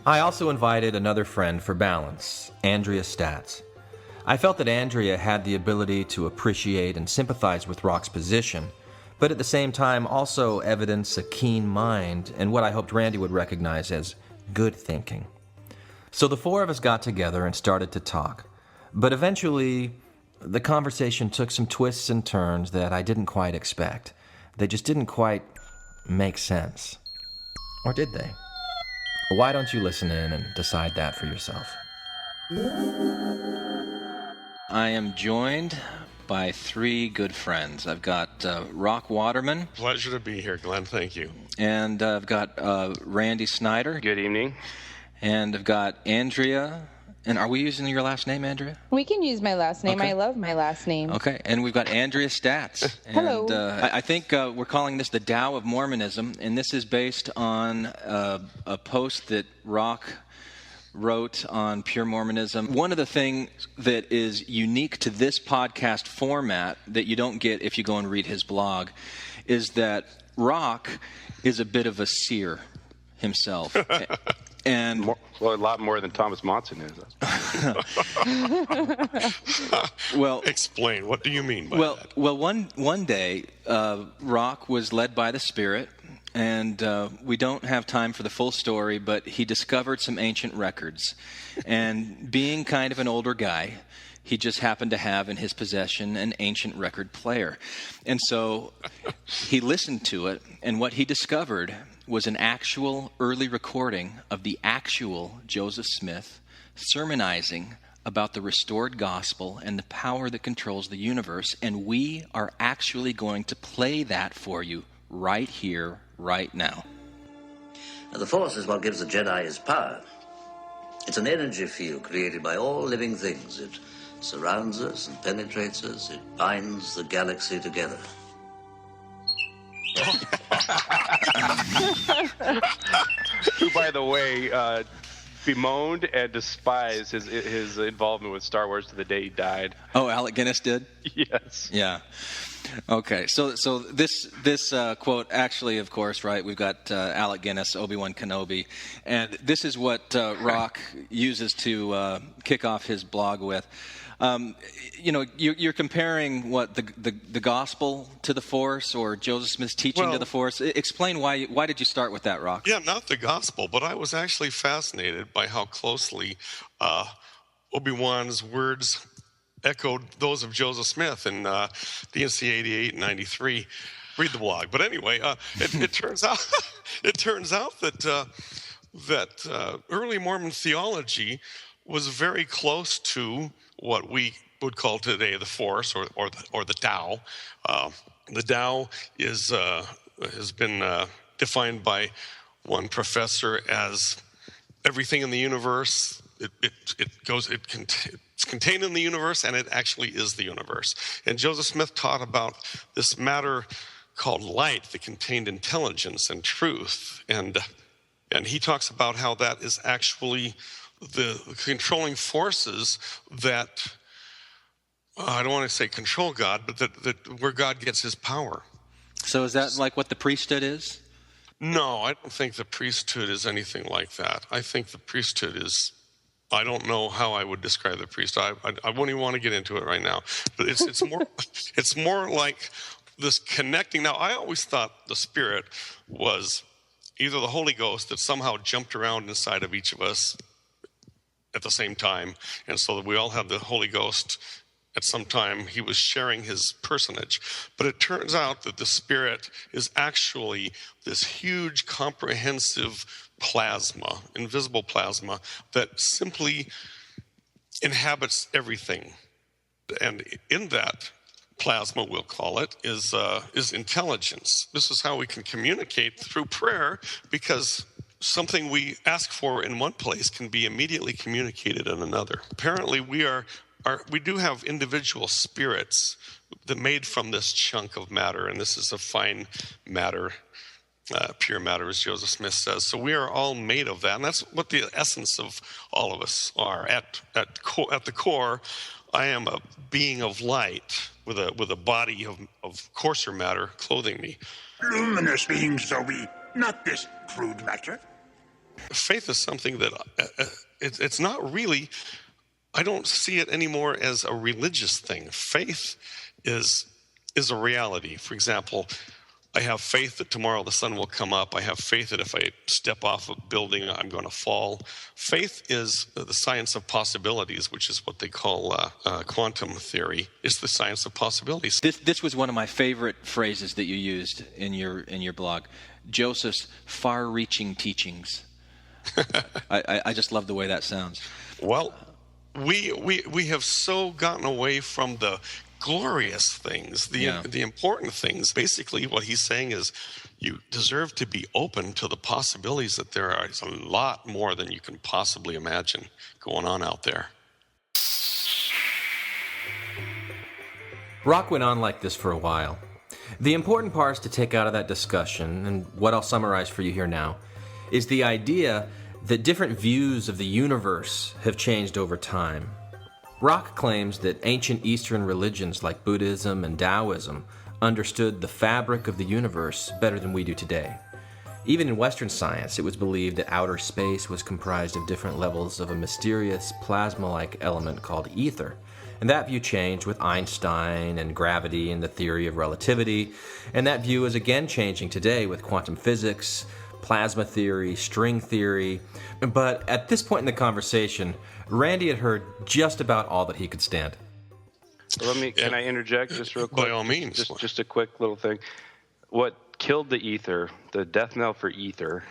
[SPEAKER 6] I also invited another friend for balance, Andrea Staats. I felt that Andrea had the ability to appreciate and sympathize with Rock's position, but at the same time also evidence a keen mind and what I hoped Randy would recognize as good thinking. So the four of us got together and started to talk. But eventually, the conversation took some twists and turns that I didn't quite expect. They just didn't quite make sense. Or did they? Why don't you listen in and decide that for yourself? I am joined by three good friends. I've got Rock Waterman.
[SPEAKER 3] Pleasure to be here, Glenn. Thank you.
[SPEAKER 6] And I've got Randy Snyder.
[SPEAKER 3] Good evening.
[SPEAKER 6] And I've got Andrea. And are we using your last name, Andrea?
[SPEAKER 7] We can use my last name.
[SPEAKER 6] Okay.
[SPEAKER 7] I love my last name.
[SPEAKER 6] Okay, and we've got Andrea Staats.
[SPEAKER 7] Hello.
[SPEAKER 6] And I think we're calling this the Dow of Mormonism, and this is based on a post that Rock wrote on Pure Mormonism. One of the things that is unique to this podcast format that you don't get if you go and read his blog is that Rock is a bit of a seer himself. And
[SPEAKER 8] well, a lot more than Thomas Monson is.
[SPEAKER 6] Well,
[SPEAKER 3] explain. What do you mean by that?
[SPEAKER 6] Well, one day, Rock was led by the Spirit
[SPEAKER 9] and we don't have time for the full story, but he discovered some ancient records. And being kind of an older guy, he just happened to have in his possession an ancient record player. And so he listened to it, and what he discovered was an actual early recording of the actual Joseph Smith sermonizing about the restored gospel and the power that controls the universe. And we are actually going to play that for you right here, right now.
[SPEAKER 10] The Force is what gives the Jedi his power. It's an energy field created by all living things. It surrounds us and penetrates us. It binds the galaxy together.
[SPEAKER 8] Who, by the way, bemoaned and despised his involvement with Star Wars to the day he died.
[SPEAKER 9] Oh, Alec Guinness did?
[SPEAKER 8] Yes.
[SPEAKER 9] Yeah. Okay, so this quote, actually, of course, right, we've got Alec Guinness, Obi-Wan Kenobi, and this is what Rock uses to kick off his blog with. You're comparing what the gospel to the Force, or Joseph Smith's teaching to the Force. Explain why did you start with that, Rock?
[SPEAKER 3] Yeah, not the gospel, but I was actually fascinated by how closely Obi-Wan's words echoed those of Joseph Smith in DNC 88 and 93. Read the blog. But anyway, it turns out that early Mormon theology was very close to what we would call today the Force or the Tao. The Tao has been defined by one professor as everything in the universe. It's contained in the universe, and it actually is the universe. And Joseph Smith taught about this matter called light that contained intelligence and truth. And he talks about how that is actually the controlling forces that, I don't want to say control God, but that where God gets his power.
[SPEAKER 9] So is that like what the priesthood is?
[SPEAKER 3] No, I don't think the priesthood is anything like that. I think the priesthood is, I don't know how I would describe the priesthood. I won't even want to get into it right now. But it's more it's more like this connecting. Now, I always thought the Spirit was either the Holy Ghost that somehow jumped around inside of each of us at the same time, and so that we all have the Holy Ghost at some time. He was sharing his personage. But it turns out that the Spirit is actually this huge, comprehensive plasma, invisible plasma, that simply inhabits everything. And in that plasma, we'll call it, is intelligence. This is how we can communicate through prayer, because something we ask for in one place can be immediately communicated in another. Apparently, we do have individual spirits that made from this chunk of matter, and this is a fine matter, pure matter, as Joseph Smith says. So we are all made of that, and that's what the essence of all of us are. At the core, I am a being of light with a body of coarser matter clothing me.
[SPEAKER 11] Luminous beings are we, not this crude matter.
[SPEAKER 3] Faith is something that it's not really. I don't see it anymore as a religious thing. Faith is a reality. For example, I have faith that tomorrow the sun will come up. I have faith that if I step off a building, I'm going to fall. Faith is the science of possibilities, which is what they call quantum theory. It's the science of possibilities.
[SPEAKER 9] This was one of my favorite phrases that you used in your blog. Joseph's far-reaching teachings. I just love the way that sounds.
[SPEAKER 3] Well, we have so gotten away from the glorious things, the important things. Basically, what he's saying is you deserve to be open to the possibilities that there is a lot more than you can possibly imagine going on out there.
[SPEAKER 6] Rock went on like this for a while. The important parts to take out of that discussion, and what I'll summarize for you here now, is the idea that different views of the universe have changed over time. Rock claims that ancient Eastern religions like Buddhism and Taoism understood the fabric of the universe better than we do today. Even in Western science, it was believed that outer space was comprised of different levels of a mysterious plasma-like element called ether, And that view changed with Einstein and gravity and the theory of relativity. And that view is again changing today with quantum physics, plasma theory, string theory. But at this point in the conversation, Randy had heard just about all that he could stand.
[SPEAKER 8] Can I interject just real quick?
[SPEAKER 3] By all means.
[SPEAKER 8] Just a quick little thing. What killed the ether, the death knell for ether,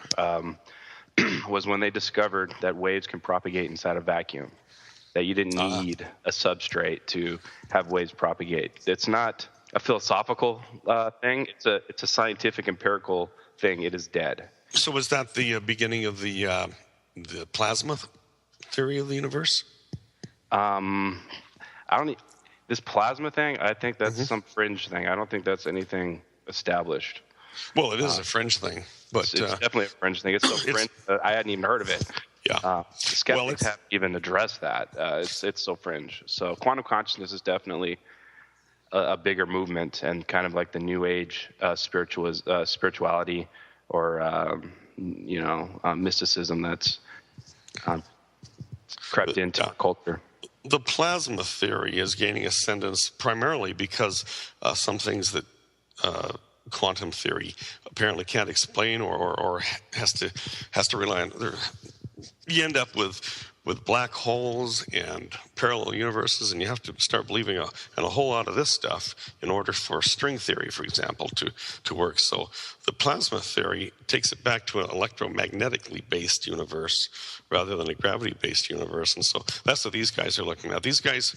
[SPEAKER 8] was when they discovered that waves can propagate inside a vacuum, that you didn't need a substrate to have waves propagate. It's not a philosophical thing. It's a scientific, empirical thing. It is dead.
[SPEAKER 3] So was that the beginning of the plasma theory of the universe?
[SPEAKER 8] This plasma thing, I think that's some fringe thing. I don't think that's anything established.
[SPEAKER 3] Well, it is a fringe thing, but
[SPEAKER 8] it's definitely a fringe thing. It's so fringe I hadn't even heard of it.
[SPEAKER 3] Yeah,
[SPEAKER 8] skeptics haven't even addressed that. It's so fringe. So quantum consciousness is definitely a bigger movement, and kind of like the New Age spirituality or mysticism that's crept into our culture.
[SPEAKER 3] The plasma theory is gaining ascendance primarily because some things that quantum theory apparently can't explain or has to rely on. You end up with black holes and parallel universes, and you have to start believing in a whole lot of this stuff in order for string theory, for example, to work. So the plasma theory takes it back to an electromagnetically based universe rather than a gravity-based universe. And so that's what these guys are looking at. These guys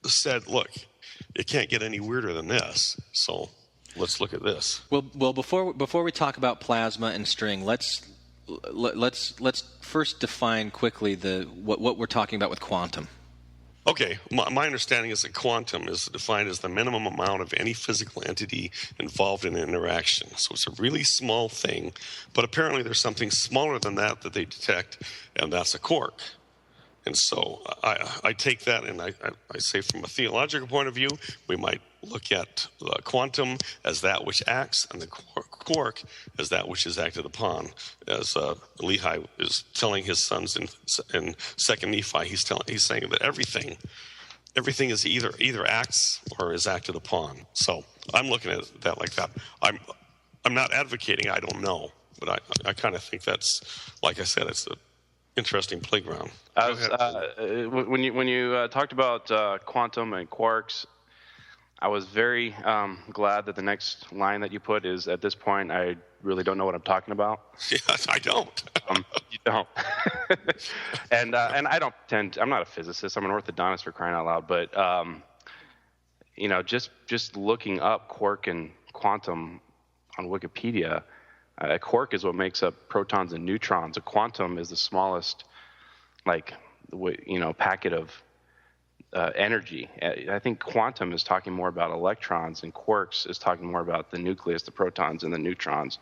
[SPEAKER 3] said, look, it can't get any weirder than this. So let's look at this.
[SPEAKER 9] Well, before we talk about plasma and string, let's first define quickly what we're talking about with quantum.
[SPEAKER 3] Okay, my understanding is that quantum is defined as the minimum amount of any physical entity involved in an interaction. So it's a really small thing, but apparently there's something smaller than that they detect, and that's a quark. And so I take that, and I say from a theological point of view, we might look at quantum as that which acts, and the quark as that which is acted upon. As Lehi is telling his sons in 2nd Nephi, he's saying that everything is either acts or is acted upon. So I'm looking at that like that. I'm not advocating I don't know, but I kind of think that's, like I said, it's a interesting playground.
[SPEAKER 8] When you talked about quantum and quarks, I was very glad that the next line that you put is, at this point, I really don't know what I'm talking about.
[SPEAKER 3] Yes, I don't.
[SPEAKER 8] You don't. And I don't pretend. I'm not a physicist. I'm an orthodontist, for crying out loud. But just looking up quark and quantum on Wikipedia. A quark is what makes up protons and neutrons. A quantum is the smallest, packet of energy. I think quantum is talking more about electrons, and quarks is talking more about the nucleus, the protons, and the neutrons.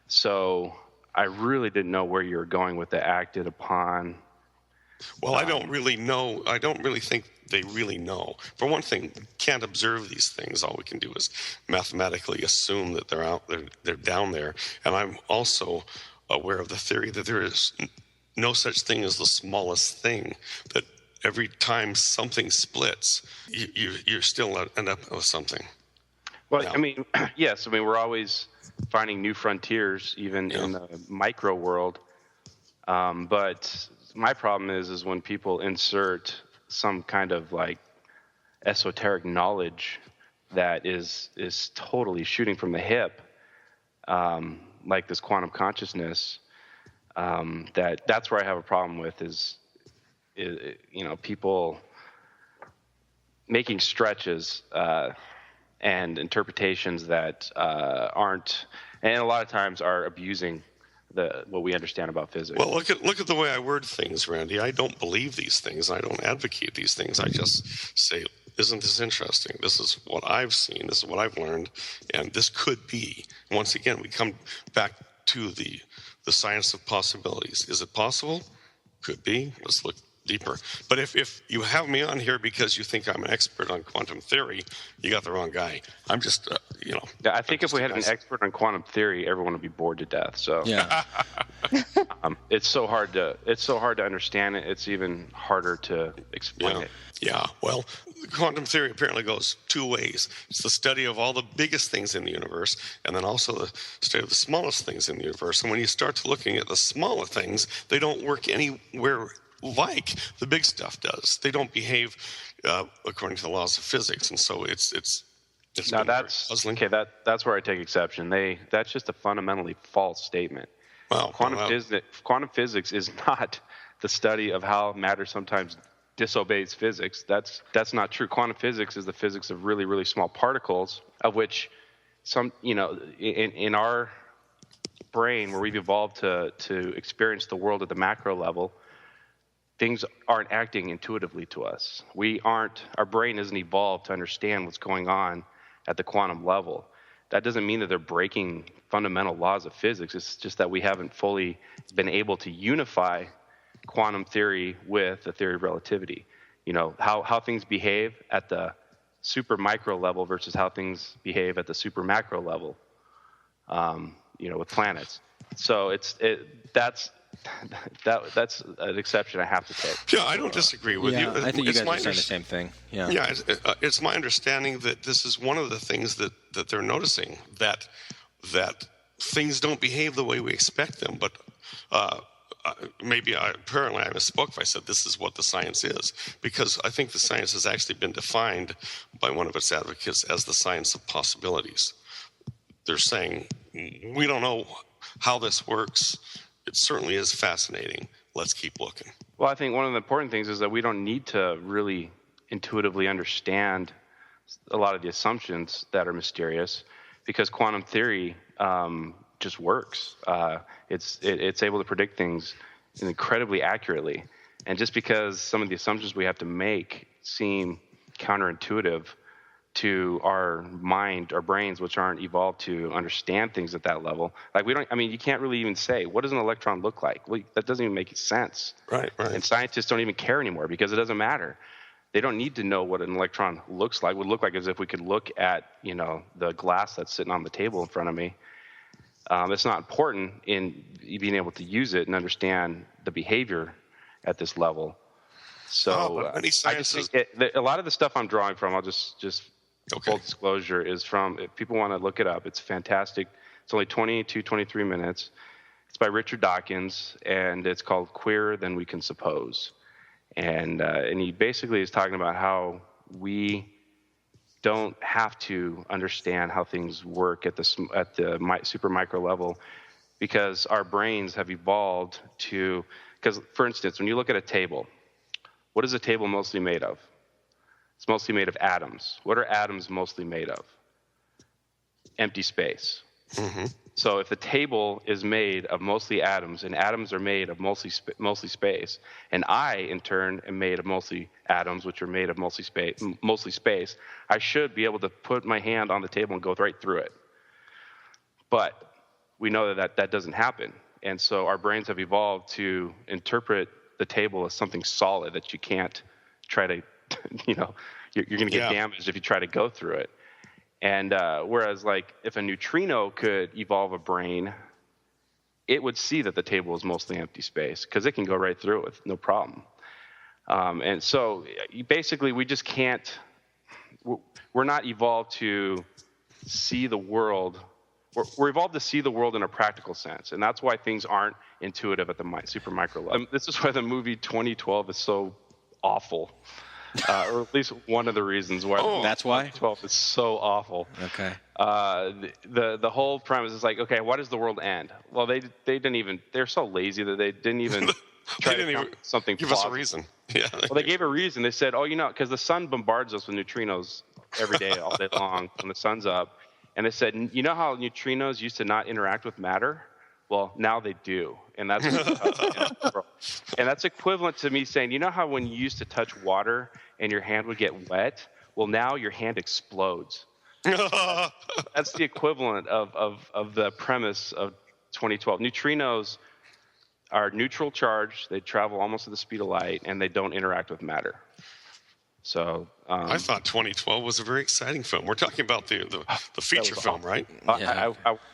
[SPEAKER 8] So I really didn't know where you were going with the acted upon.
[SPEAKER 3] Well, I don't really know. I don't really think they really know. For one thing, we can't observe these things. All we can do is mathematically assume that they're out there, they're down there. And I'm also aware of the theory that there is no such thing as the smallest thing, that every time something splits, you still end up with something.
[SPEAKER 8] Well, yeah. Yes. We're always finding new frontiers, even in the micro world. But my problem is when people insert some kind of esoteric knowledge that is totally shooting from the hip, like this quantum consciousness. That's where I have a problem with is people making stretches and interpretations that aren't, and a lot of times are abusing what we understand about physics.
[SPEAKER 3] Well, look at the way I word things, Randy. I don't believe these things. I don't advocate these things. I just say, isn't this interesting? This is what I've seen. This is what I've learned, and this could be. Once again, we come back to the science of possibilities. Is it possible? Could be. Let's look deeper. But if you have me on here because you think I'm an expert on quantum theory, you got the wrong guy. I'm just,
[SPEAKER 8] Yeah, I think if we had an expert on quantum theory, everyone would be bored to death. So
[SPEAKER 9] yeah.
[SPEAKER 8] It's so hard to understand it. It's even harder to explain it.
[SPEAKER 3] Yeah, well, quantum theory apparently goes two ways. It's the study of all the biggest things in the universe, and then also the study of the smallest things in the universe. And when you start to looking at the smaller things, they don't work anywhere like the big stuff does. They don't behave according to the laws of physics, and so it's
[SPEAKER 8] now that's
[SPEAKER 3] puzzling.
[SPEAKER 8] Okay. That's where I take exception. That's just a fundamentally false statement.
[SPEAKER 3] Wow,
[SPEAKER 8] quantum physics is not the study of how matter sometimes disobeys physics. That's not true. Quantum physics is the physics of really, really small particles, of which some, in our brain, where we've evolved to experience the world at the macro level, things aren't acting intuitively to us. Our brain isn't evolved to understand what's going on at the quantum level. That doesn't mean that they're breaking fundamental laws of physics. It's just that we haven't fully been able to unify quantum theory with the theory of relativity. How things behave at the super micro level versus how things behave at the super macro level, with planets. So that's an exception I have to take.
[SPEAKER 3] Yeah, I don't disagree with you.
[SPEAKER 9] I think you guys are saying the same thing. Yeah.
[SPEAKER 3] Yeah, it's my understanding that this is one of the things that they're noticing, that things don't behave the way we expect them. But apparently I misspoke if I said this is what the science is, because I think the science has actually been defined by one of its advocates as the science of possibilities. They're saying, we don't know how this works. It certainly is fascinating. Let's keep looking.
[SPEAKER 8] Well, I think one of the important things is that we don't need to really intuitively understand a lot of the assumptions that are mysterious, because quantum theory just works. It's able to predict things incredibly accurately. And just because some of the assumptions we have to make seem counterintuitive to our mind, our brains, which aren't evolved to understand things at that level. Like you can't really even say, what does an electron look like? Well, that doesn't even make sense.
[SPEAKER 3] Right.
[SPEAKER 8] And scientists don't even care anymore because it doesn't matter. They don't need to know what an electron looks like. It would look like as if we could look at, the glass that's sitting on the table in front of me. It's not important in being able to use it and understand the behavior at this level. So
[SPEAKER 3] many sciences...
[SPEAKER 8] a lot of the stuff I'm drawing from, I'll just
[SPEAKER 3] okay.
[SPEAKER 8] Full disclosure, is from, if people want to look it up, it's fantastic. It's only 23 minutes. It's by Richard Dawkins, and it's called Queerer Than We Can Suppose. And he basically is talking about how we don't have to understand how things work at the super micro level, because our brains have evolved to, because for instance, when you look at a table, what is a table mostly made of? It's mostly made of atoms. What are atoms mostly made of? Empty space.
[SPEAKER 3] Mm-hmm.
[SPEAKER 8] So if the table is made of mostly atoms, and atoms are made of mostly space, and I, in turn, am made of mostly atoms, which are made of mostly space, I should be able to put my hand on the table and go right through it. But we know that doesn't happen. And so our brains have evolved to interpret the table as something solid that you can't try to, you're going to get damaged if you try to go through it. And whereas, like, if a neutrino could evolve a brain, it would see that the table is mostly empty space because it can go right through it with no problem. And so basically we just can't – we're not evolved to see the world – we're evolved to see the world in a practical sense, and that's why things aren't intuitive at the super micro level. This is why the movie 2012 is so awful. Or at least one of the reasons why.
[SPEAKER 9] That's why?
[SPEAKER 8] 2012 is so awful.
[SPEAKER 9] Okay.
[SPEAKER 8] The whole premise is like, okay, why does the world end? Well, they didn't even. They're so lazy that they didn't even try to come up with something.
[SPEAKER 3] Give us a reason. Yeah.
[SPEAKER 8] Well, they gave a reason. They said, because the sun bombards us with neutrinos every day, all day long, when the sun's up. And they said, you know how neutrinos used to not interact with matter? Well, now they do. And that's and that's equivalent to me saying, you know how when you used to touch water and your hand would get wet? Well, now your hand explodes. That's the equivalent of the premise of 2012. Neutrinos are neutral charge. They travel almost at the speed of light, and they don't interact with matter. So
[SPEAKER 3] I thought 2012 was a very exciting film. We're talking about the feature film, right?
[SPEAKER 8] I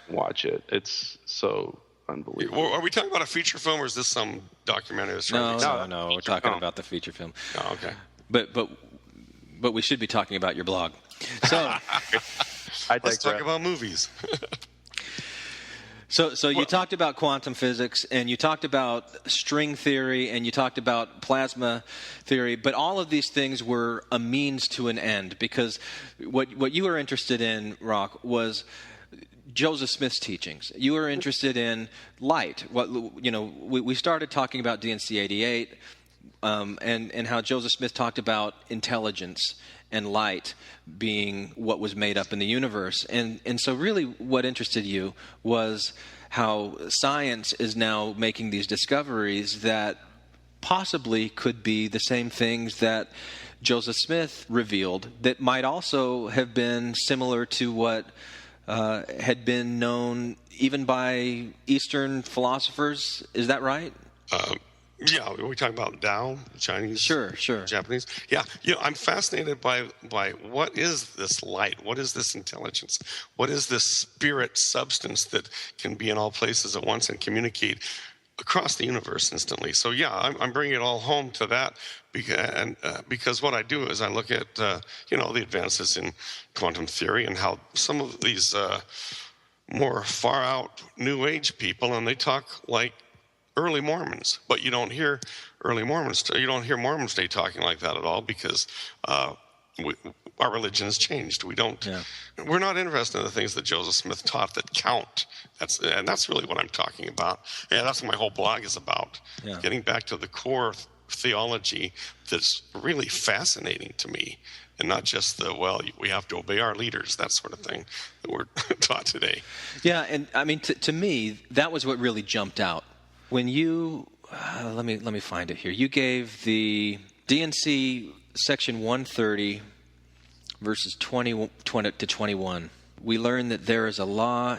[SPEAKER 8] watch it. It's so unbelievable.
[SPEAKER 3] Are we talking about a feature film, or is this some documentary? That's trying to
[SPEAKER 9] No. We're talking about the feature film.
[SPEAKER 3] Oh, okay.
[SPEAKER 9] But we should be talking about your blog. So
[SPEAKER 3] let's talk about movies.
[SPEAKER 9] So you talked about quantum physics, and you talked about string theory, and you talked about plasma theory, but all of these things were a means to an end, because what you were interested in, Rock, was Joseph Smith's teachings. You were interested in light. We started talking about DNC 88, and how Joseph Smith talked about intelligence and light being what was made up in the universe. And so really what interested you was how science is now making these discoveries that possibly could be the same things that Joseph Smith revealed, that might also have been similar to what had been known even by Eastern philosophers. Is that right?
[SPEAKER 3] Yeah, are we talking about Dow, Chinese?
[SPEAKER 9] Sure.
[SPEAKER 3] Japanese? Yeah, I'm fascinated by what is this light? What is this intelligence? What is this spirit substance that can be in all places at once and communicate across the universe instantly? So yeah, I'm bringing it all home to that, because what I do is I look at the advances in quantum theory and how some of these more far out New Age people, and they talk like early Mormons, but you don't hear Mormons today talking like that at all, because our religion has changed. We're not interested in the things that Joseph Smith taught that count. That's really what I'm talking about. Yeah, that's what my whole blog is about. Yeah. Getting back to the core theology that's really fascinating to me, and not just we have to obey our leaders, that sort of thing that we're taught today.
[SPEAKER 9] Yeah, and I mean, to me, that was what really jumped out. When you, let me find it here. You gave the DNC section 130, verses 20 to 21. We learn that there is a law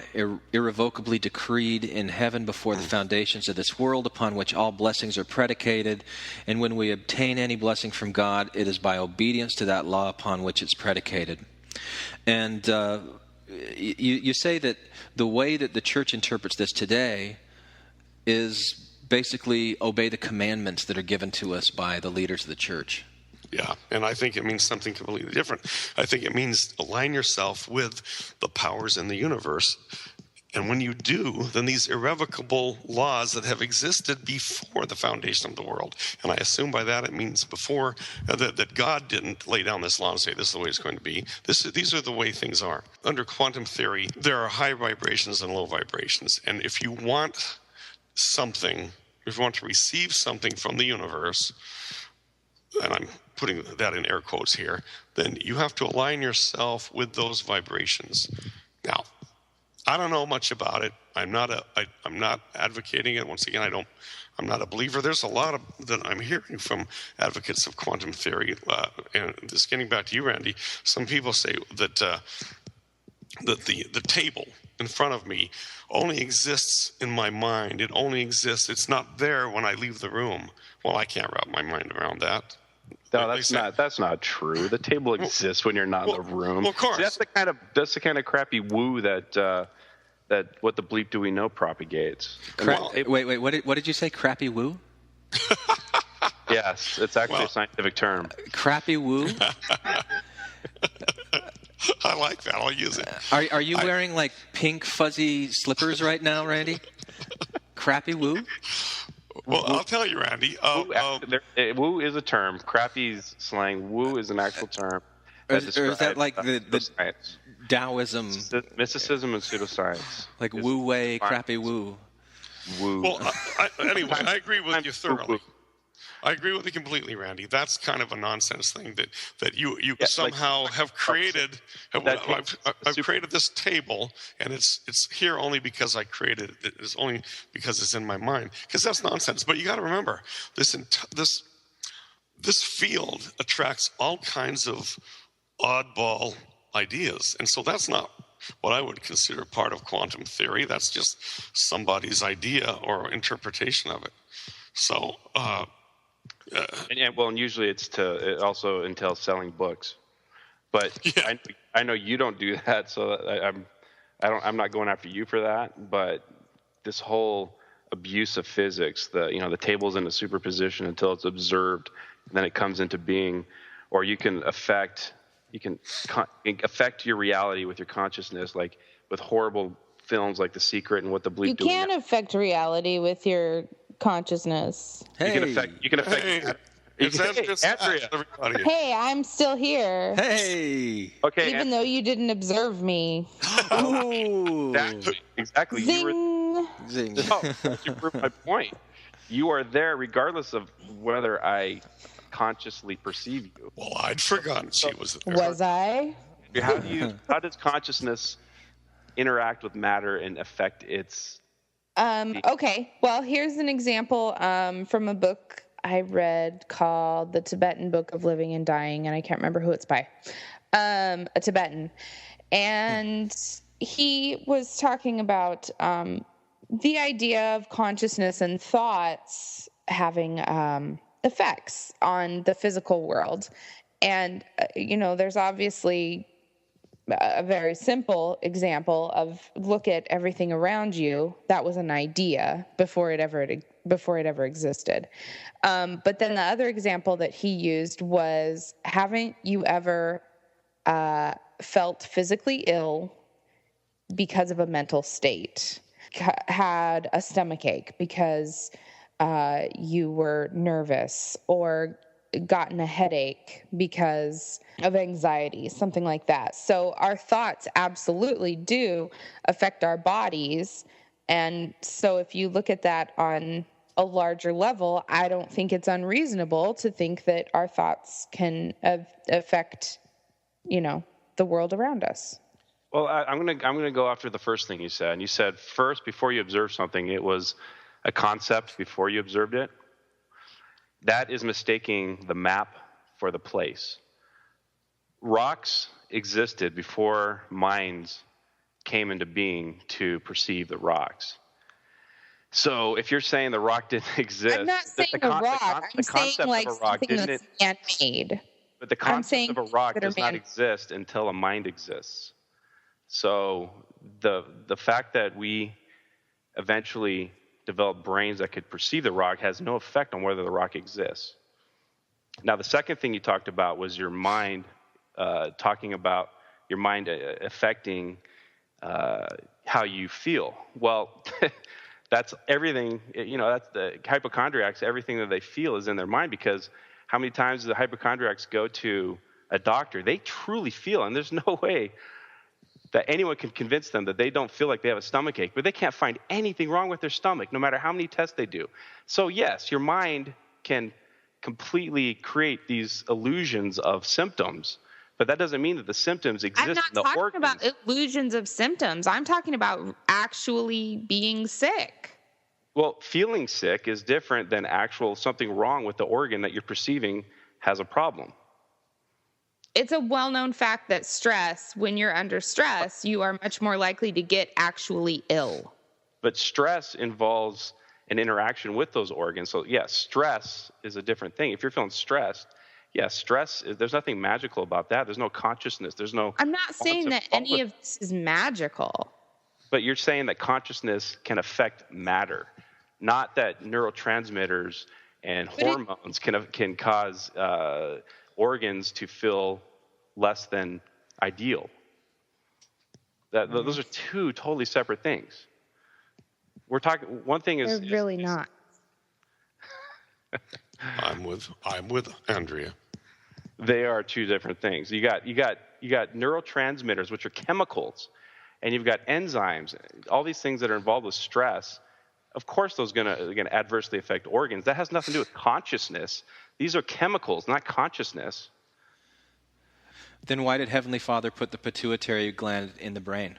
[SPEAKER 9] irrevocably decreed in heaven before the foundations of this world, upon which all blessings are predicated. And when we obtain any blessing from God, it is by obedience to that law upon which it's predicated. And you say that the way that the church interprets this today is basically obey the commandments that are given to us by the leaders of the church.
[SPEAKER 3] Yeah, and I think it means something completely different. I think it means align yourself with the powers in the universe. And when you do, then these irrevocable laws that have existed before the foundation of the world, and I assume by that it means before, that God didn't lay down this law and say this is the way it's going to be. These are the way things are. Under quantum theory, there are high vibrations and low vibrations. And if you want to receive something from the universe, and I'm putting that in air quotes here, then you have to align yourself with those vibrations. Now, I don't know much about it. I'm not advocating it. Once again, I'm not a believer. There's a lot that I'm hearing from advocates of quantum theory. And this, getting back to you, Randy, some people say that the table in front of me only exists in my mind. It only exists. It's not there when I leave the room. Well, I can't wrap my mind around that.
[SPEAKER 8] No, that's not true. The table exists when you're not in the room.
[SPEAKER 3] Well, of course.
[SPEAKER 8] See, that's the kind of crappy woo that what the bleep do we know propagates.
[SPEAKER 9] Wait, what did you say? Crappy woo?
[SPEAKER 8] Yes, it's actually a scientific term.
[SPEAKER 9] Crappy woo?
[SPEAKER 3] I like that. I'll use it.
[SPEAKER 9] Are you wearing like pink fuzzy slippers right now, Randy? Crappy woo?
[SPEAKER 3] Well, I'll tell you, Randy.
[SPEAKER 8] Woo is a term. Crappy's slang. Woo is an actual term.
[SPEAKER 9] Or is that like the Taoism?
[SPEAKER 8] Mysticism and pseudoscience.
[SPEAKER 9] Like woo way, crappy woo.
[SPEAKER 8] Woo.
[SPEAKER 3] Well, anyway, I agree with you thoroughly. I agree with you completely, Randy. That's kind of a nonsense thing that you somehow have created. I've created this table, and it's here only because I created it. It's only because it's in my mind. Because that's nonsense. But you got to remember, this field attracts all kinds of oddball ideas, and so that's not what I would consider part of quantum theory. That's just somebody's idea or interpretation of it. So.
[SPEAKER 8] And usually it also entails selling books, but yeah. I know you don't do that, so I'm not going after you for that. But this whole abuse of physics. The table's in a superposition until it's observed, and then it comes into being. Or you can affect your reality with your consciousness, like with horrible films like The Secret and What the Bleep.
[SPEAKER 7] You can affect reality with your consciousness.
[SPEAKER 8] Hey. You can affect.
[SPEAKER 3] Hey. It's Andrea Staats, everybody.
[SPEAKER 7] Hey, I'm still here.
[SPEAKER 9] Hey.
[SPEAKER 8] Okay.
[SPEAKER 7] Even though you didn't observe me.
[SPEAKER 9] Ooh.
[SPEAKER 8] Exactly.
[SPEAKER 7] Zing.
[SPEAKER 9] Zing.
[SPEAKER 8] You proved my point. You are there regardless of whether I consciously perceive you.
[SPEAKER 3] Well, I'd forgotten she was there.
[SPEAKER 7] Was I?
[SPEAKER 8] How does consciousness interact with matter and affect its?
[SPEAKER 7] Okay. Well, here's an example from a book I read called The Tibetan Book of Living and Dying, and I can't remember who it's by. A Tibetan. And he was talking about the idea of consciousness and thoughts having effects on the physical world. And, there's obviously a very simple example of look at everything around you. That was an idea before it ever existed. But then the other example that he used was, haven't you ever felt physically ill because of a mental state? Had a stomach ache because you were nervous, or gotten a headache because of anxiety, something like that. So our thoughts absolutely do affect our bodies. And so if you look at that on a larger level, I don't think it's unreasonable to think that our thoughts can affect, the world around us.
[SPEAKER 8] Well, I'm gonna go after the first thing you said. And you said first, before you observe something, it was a concept before you observed it. That is mistaking the map for the place. Rocks existed before minds came into being to perceive the rocks. So if you're saying the rock didn't exist,
[SPEAKER 7] I'm not saying a rock. I'm saying like something that's man-made.
[SPEAKER 8] But the concept of a rock does not exist until a mind exists. So the fact that we eventually develop brains that could perceive the rock has no effect on whether the rock exists. Now, the second thing you talked about was your mind, talking about your mind affecting how you feel. Well, that's everything, that's the hypochondriacs, everything that they feel is in their mind, because how many times do the hypochondriacs go to a doctor? They truly feel, and there's no way that anyone can convince them that they don't feel like they have a stomach ache, but they can't find anything wrong with their stomach, no matter how many tests they do. So yes, your mind can completely create these illusions of symptoms, but that doesn't mean that the symptoms exist in the organs.
[SPEAKER 7] I'm not talking about illusions of symptoms. I'm talking about actually being sick.
[SPEAKER 8] Well, feeling sick is different than actual something wrong with the organ that you're perceiving has a problem.
[SPEAKER 7] It's a well-known fact that when you're under stress, you are much more likely to get actually ill.
[SPEAKER 8] But stress involves an interaction with those organs. So, yes, stress is a different thing. If you're feeling stressed, there's nothing magical about that. There's no consciousness. There's no.
[SPEAKER 7] I'm not saying that any of this is magical.
[SPEAKER 8] But you're saying that consciousness can affect matter, not that neurotransmitters and hormones can cause organs to feel less than ideal. Those are two totally separate things. We're talking. One thing is
[SPEAKER 7] they're really not.
[SPEAKER 3] I'm with Andrea.
[SPEAKER 8] They are two different things. You got neurotransmitters, which are chemicals, and you've got enzymes. All these things that are involved with stress. Of course, those are going to adversely affect organs. That has nothing to do with consciousness. These are chemicals, not consciousness.
[SPEAKER 9] Then why did Heavenly Father put the pituitary gland in the brain?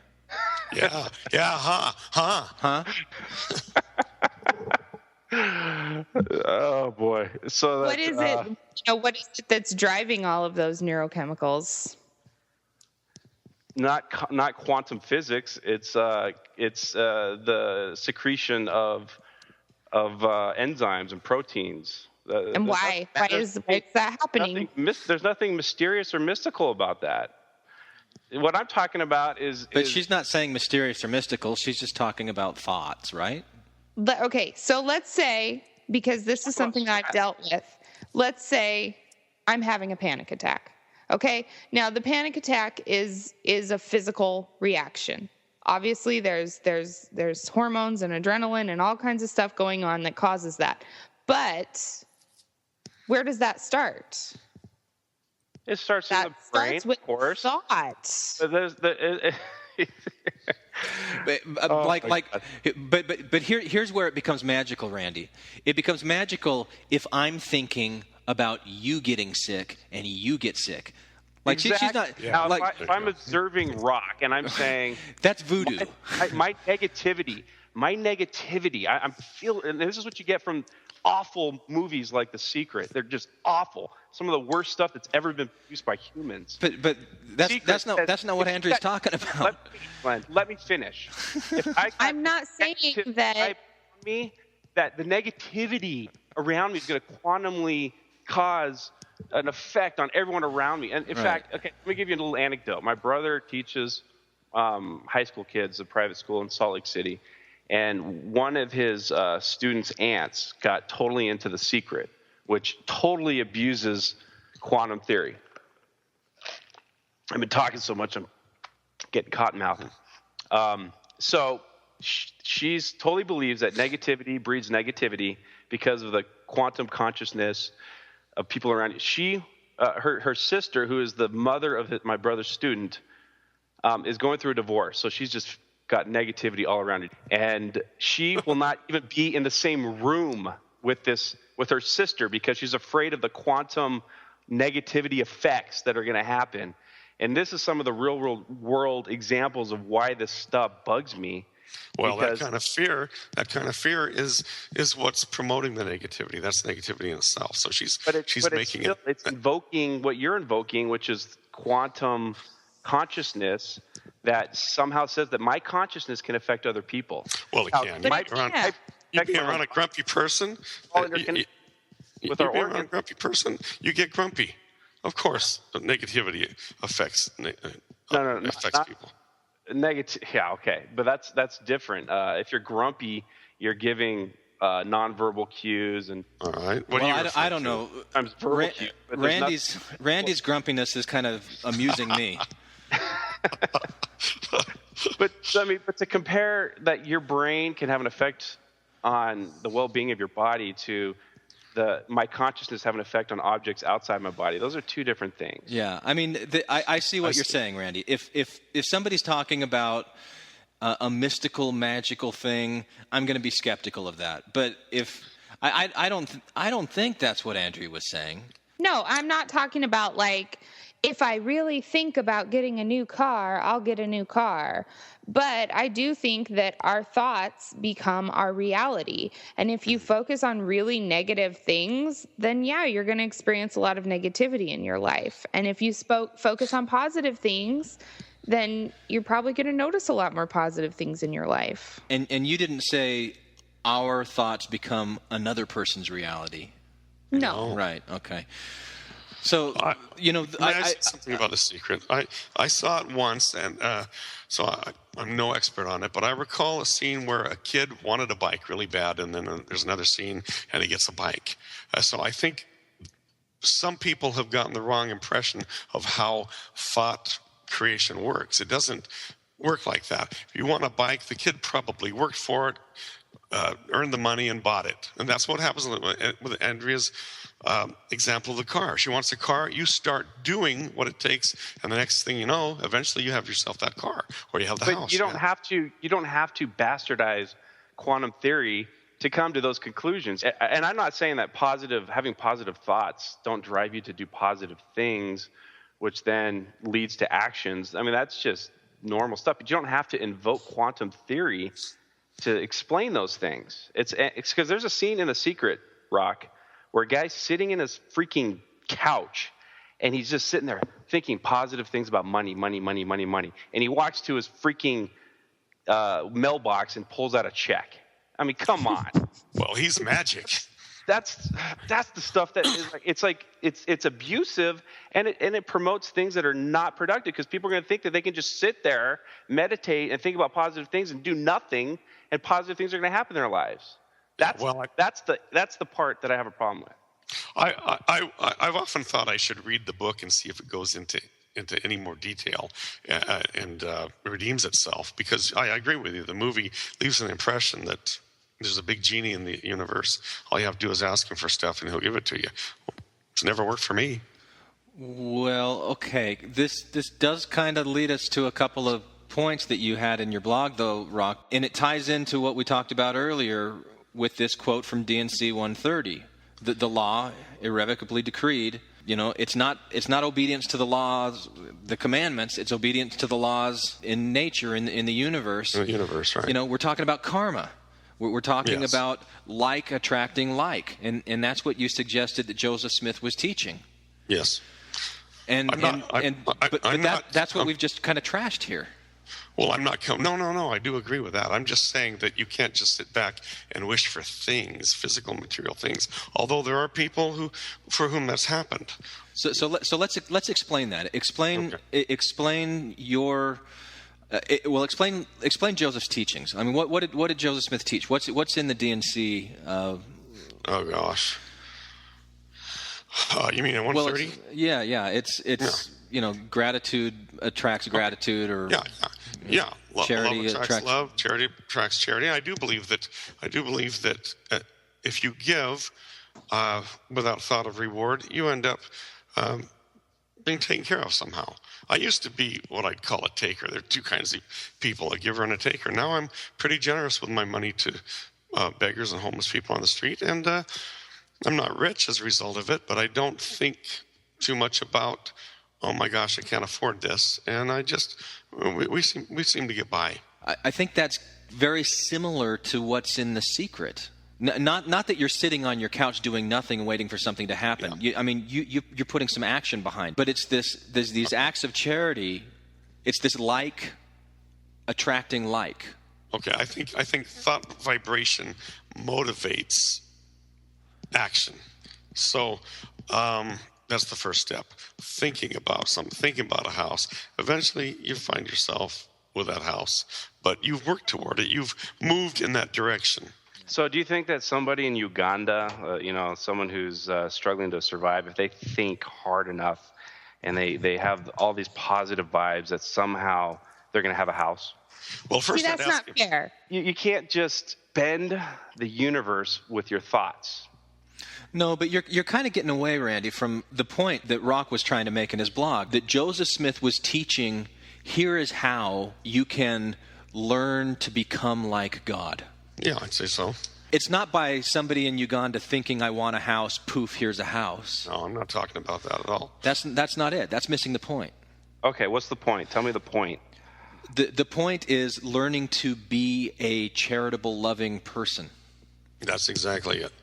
[SPEAKER 8] Oh boy! So
[SPEAKER 7] what is it? What is it that's driving all of those neurochemicals?
[SPEAKER 8] Not quantum physics. It's the secretion of enzymes and proteins.
[SPEAKER 7] And why? Why is that happening?
[SPEAKER 8] There's nothing mysterious or mystical about that. What I'm talking about is...
[SPEAKER 9] But she's not saying mysterious or mystical. She's just talking about thoughts, right?
[SPEAKER 7] Okay, so let's say, because this is something I've dealt with, let's say I'm having a panic attack. Okay, now the panic attack is a physical reaction. Obviously, there's hormones and adrenaline and all kinds of stuff going on that causes that. But where does that start?
[SPEAKER 8] It starts in the brain,
[SPEAKER 7] with
[SPEAKER 8] of course.
[SPEAKER 7] Thoughts.
[SPEAKER 9] But here's where it becomes magical, Randy. It becomes magical if I'm thinking about you getting sick and you get sick. Like
[SPEAKER 8] exactly.
[SPEAKER 9] she's not.
[SPEAKER 8] Now,
[SPEAKER 9] like,
[SPEAKER 8] if I'm observing rock and I'm saying
[SPEAKER 9] that's voodoo.
[SPEAKER 8] My negativity. I'm feeling, and this is what you get from awful movies like The Secret. They're just awful. Some of the worst stuff that's ever been produced by humans.
[SPEAKER 9] But that's not what Andrew's talking about.
[SPEAKER 8] Let me finish.
[SPEAKER 7] I'm not saying that.
[SPEAKER 8] Me, that the negativity around me is going to quantumly cause an effect on everyone around me. And in fact, okay, let me give you a little anecdote. My brother teaches high school kids at a private school in Salt Lake City. And one of his students' aunts got totally into The Secret, which totally abuses quantum theory. I've been talking so much, I'm getting cotton-mouthed. So she's totally believes that negativity breeds negativity because of the quantum consciousness of people around you. She, her sister, who is the mother of my brother's student, is going through a divorce. So she's just got negativity all around it. And she will not even be in the same room with her sister because she's afraid of the quantum negativity effects that are going to happen. And this is some of the real world examples of why this stuff bugs me.
[SPEAKER 3] Well, that kind of fear is what's promoting the negativity. That's negativity in itself. So she's making it.
[SPEAKER 8] It's invoking what you're invoking, which is quantum consciousness that somehow says that my consciousness can affect other people.
[SPEAKER 3] Well, it can. You be around a grumpy person.
[SPEAKER 8] With our
[SPEAKER 3] around a grumpy person, you get grumpy. Of course, negativity affects people.
[SPEAKER 8] Negative, yeah, okay, but that's different. If you're grumpy, you're giving nonverbal cues and.
[SPEAKER 3] All right.
[SPEAKER 9] I don't know. Randy's grumpiness is kind of amusing me.
[SPEAKER 8] But to compare that your brain can have an effect on the well-being of your body to my consciousness have an effect on objects outside my body. Those are two different things.
[SPEAKER 9] Yeah, I mean, I see what you're saying, Randy. If somebody's talking about a mystical, magical thing, I'm going to be skeptical of that. But if I don't think that's what Andrea was saying.
[SPEAKER 7] No, I'm not talking about like if I really think about getting a new car, I'll get a new car. But I do think that our thoughts become our reality. And if you focus on really negative things, then yeah, you're going to experience a lot of negativity in your life. And if you focus on positive things, then you're probably going to notice a lot more positive things in your life.
[SPEAKER 9] And you didn't say our thoughts become another person's reality.
[SPEAKER 7] No.
[SPEAKER 9] Right, okay. So,
[SPEAKER 3] I say something about The Secret. I saw it once, and so I'm no expert on it, but I recall a scene where a kid wanted a bike really bad, and then there's another scene, and he gets a bike. So I think some people have gotten the wrong impression of how thought creation works. It doesn't work like that. If you want a bike, the kid probably worked for it, earned the money, and bought it. And that's what happens with Andrea's example of the car. She wants a car. You start doing what it takes, and the next thing you know, eventually you have yourself that car, or you have the house.
[SPEAKER 8] But you don't have to bastardize quantum theory to come to those conclusions. And I'm not saying that having positive thoughts don't drive you to do positive things, which then leads to actions. I mean, that's just normal stuff. But you don't have to invoke quantum theory to explain those things. It's because there's a scene in The Secret, Rock, where a guy's sitting in his freaking couch, and he's just sitting there thinking positive things about money. And he walks to his freaking mailbox and pulls out a check. I mean, come on.
[SPEAKER 3] Well, he's magic.
[SPEAKER 8] that's the stuff that is it's abusive, and it promotes things that are not productive, because people are going to think that they can just sit there, meditate, and think about positive things and do nothing, and positive things are going to happen in their lives. That's the part that I have a problem with.
[SPEAKER 3] I've often thought I should read the book and see if it goes into any more detail and redeems itself, because I agree with you. The movie leaves an impression that there's a big genie in the universe. All you have to do is ask him for stuff and he'll give it to you. It's never worked for me.
[SPEAKER 9] Well, okay. This does kind of lead us to a couple of points that you had in your blog, though, Rock. And it ties into what we talked about earlier with this quote from D&C 130. The law, irrevocably decreed, it's not obedience to the laws, the commandments. It's obedience to the laws in nature, in the universe.
[SPEAKER 3] In the universe, right.
[SPEAKER 9] We're talking about karma. We're talking
[SPEAKER 3] Yes.
[SPEAKER 9] about like attracting like, and that's what you suggested that Joseph Smith was teaching.
[SPEAKER 3] Yes.
[SPEAKER 9] That's what we've just kind of trashed here.
[SPEAKER 3] Well, I'm not. No. I do agree with that. I'm just saying that you can't just sit back and wish for things, physical, material things. Although there are people for whom that's happened.
[SPEAKER 9] So let's explain that. Explain your. Explain Joseph's teachings. I mean, what did Joseph Smith teach? What's in the D&C?
[SPEAKER 3] Oh gosh. You mean in 130?
[SPEAKER 9] Yeah. It's gratitude attracts gratitude, or
[SPEAKER 3] yeah.
[SPEAKER 9] Charity
[SPEAKER 3] love attracts love. Charity attracts charity. I do believe that if you give without thought of reward, you end up being taken care of somehow. I used to be what I'd call a taker. There are two kinds of people, a giver and a taker. Now I'm pretty generous with my money to beggars and homeless people on the street, and I'm not rich as a result of it, but I don't think too much about, oh my gosh, I can't afford this, and we seem to get by.
[SPEAKER 9] I think that's very similar to what's in The Secret. Not that you're sitting on your couch doing nothing and waiting for something to happen.
[SPEAKER 3] Yeah.
[SPEAKER 9] You're putting some action behind. But it's these acts of charity. It's this like attracting like.
[SPEAKER 3] Okay, I think thought vibration motivates action. So that's the first step. Thinking about something, thinking about a house. Eventually, you find yourself with that house. But you've worked toward it. You've moved in that direction.
[SPEAKER 8] So do you think that somebody in Uganda, someone who's struggling to survive, if they think hard enough and they have all these positive vibes, that somehow they're going to have a house?
[SPEAKER 3] Well, first,
[SPEAKER 7] that's not fair.
[SPEAKER 8] You can't just bend the universe with your thoughts.
[SPEAKER 9] No, but you're kind of getting away, Randy, from the point that Rock was trying to make in his blog, that Joseph Smith was teaching, here is how you can learn to become like God.
[SPEAKER 3] Yeah, I'd say so.
[SPEAKER 9] It's not by somebody in Uganda thinking, I want a house, poof, here's a house.
[SPEAKER 3] No, I'm not talking about that at all.
[SPEAKER 9] That's not it. That's missing the point.
[SPEAKER 8] Okay, what's the point? Tell me the point.
[SPEAKER 9] The point is learning to be a charitable, loving person.
[SPEAKER 3] That's exactly it.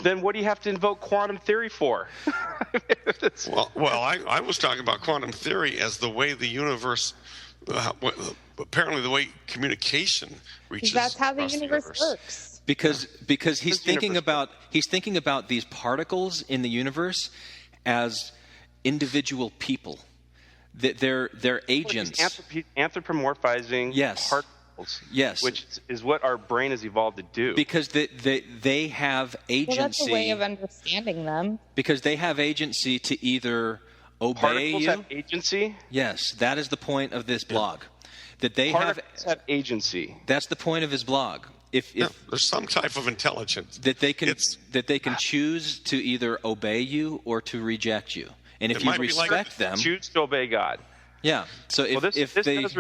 [SPEAKER 8] Then what do you have to invoke quantum theory for?
[SPEAKER 3] Well, I was talking about quantum theory as the way the universe, apparently the way communication reaches.
[SPEAKER 7] That's how the
[SPEAKER 3] across
[SPEAKER 7] universe works.
[SPEAKER 9] Because he's thinking about these particles in the universe as individual people. They're agents.
[SPEAKER 8] Anthropomorphizing particles.
[SPEAKER 9] Yes.
[SPEAKER 8] Which is what our brain has evolved to do.
[SPEAKER 9] Because they have agency.
[SPEAKER 7] Well, that's a way of understanding them.
[SPEAKER 9] Because they have agency to either obey
[SPEAKER 8] Particles
[SPEAKER 9] you.
[SPEAKER 8] have agency?
[SPEAKER 9] Yes, that is the point of this blog. That they
[SPEAKER 8] Particles have agency.
[SPEAKER 9] That's the point of his blog. If
[SPEAKER 3] there's some type of intelligence
[SPEAKER 9] that they can choose to either obey you or to reject you, and if you respect them,
[SPEAKER 8] choose to obey God.
[SPEAKER 9] Yeah. So
[SPEAKER 8] this does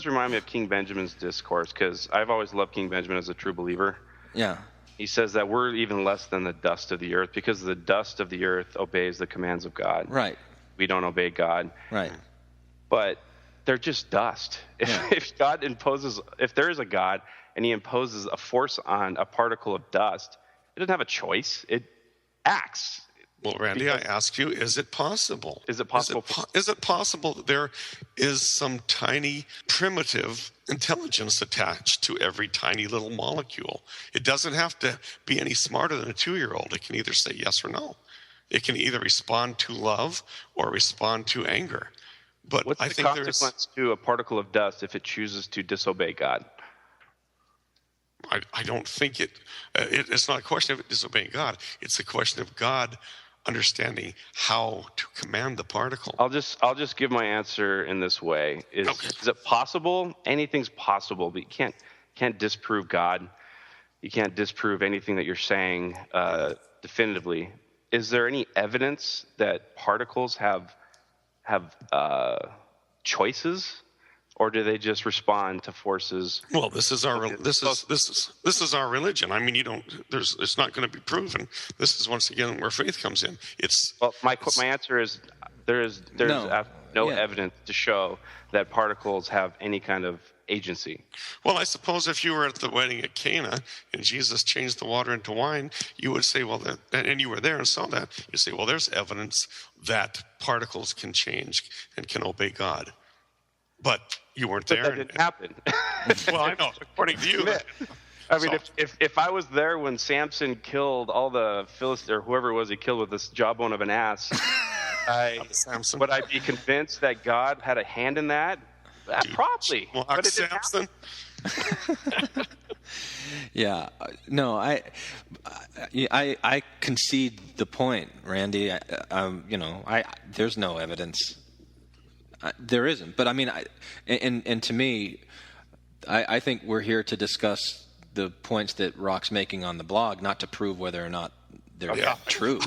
[SPEAKER 8] remind me of King Benjamin's discourse, because I've always loved King Benjamin as a true believer.
[SPEAKER 9] Yeah.
[SPEAKER 8] He says that we're even less than the dust of the earth, because the dust of the earth obeys the commands of God.
[SPEAKER 9] Right.
[SPEAKER 8] We don't obey God.
[SPEAKER 9] Right.
[SPEAKER 8] But they're just dust. If God imposes, if there is a God and he imposes a force on a particle of dust, it doesn't have a choice. It acts.
[SPEAKER 3] Well, Randy, I ask you, is it possible?
[SPEAKER 8] Is it possible?
[SPEAKER 3] Is it possible that there is some tiny primitive intelligence attached to every tiny little molecule? It doesn't have to be any smarter than a 2-year-old. It can either say yes or no. It can either respond to love or respond to anger. But
[SPEAKER 8] what's
[SPEAKER 3] I
[SPEAKER 8] the
[SPEAKER 3] think
[SPEAKER 8] consequence to a particle of dust if it chooses to disobey God?
[SPEAKER 3] I don't think it's not a question of it disobeying God. It's a question of God understanding how to command the particle.
[SPEAKER 8] I'll just give my answer in this way. Is it possible? Anything's possible, but you can't disprove God. You can't disprove anything that you're saying definitively. Is there any evidence that particles have choices, or do they just respond to forces?
[SPEAKER 3] Well, this is our religion. I mean, it's not going to be proven. This is once again where faith comes in.
[SPEAKER 8] My answer is there's no evidence to show that particles have any kind of agency.
[SPEAKER 3] Well, I suppose if you were at the wedding at Cana and Jesus changed the water into wine, you would say, well, and you were there and saw that, you'd say, well, there's evidence that particles can change and can obey God. But you weren't there.
[SPEAKER 8] That didn't happen.
[SPEAKER 3] Well, I know, according to you.
[SPEAKER 8] I mean, if I was there when Samson killed all the Philistines, or whoever it was he killed with this jawbone of an ass, would I be convinced that God had a hand in that? Probably. But it didn't happen.
[SPEAKER 9] Yeah, no, I concede the point, Randy. There's no evidence. There isn't, but I mean, and to me, I think we're here to discuss the points that Rock's making on the blog, not to prove whether or not they're true.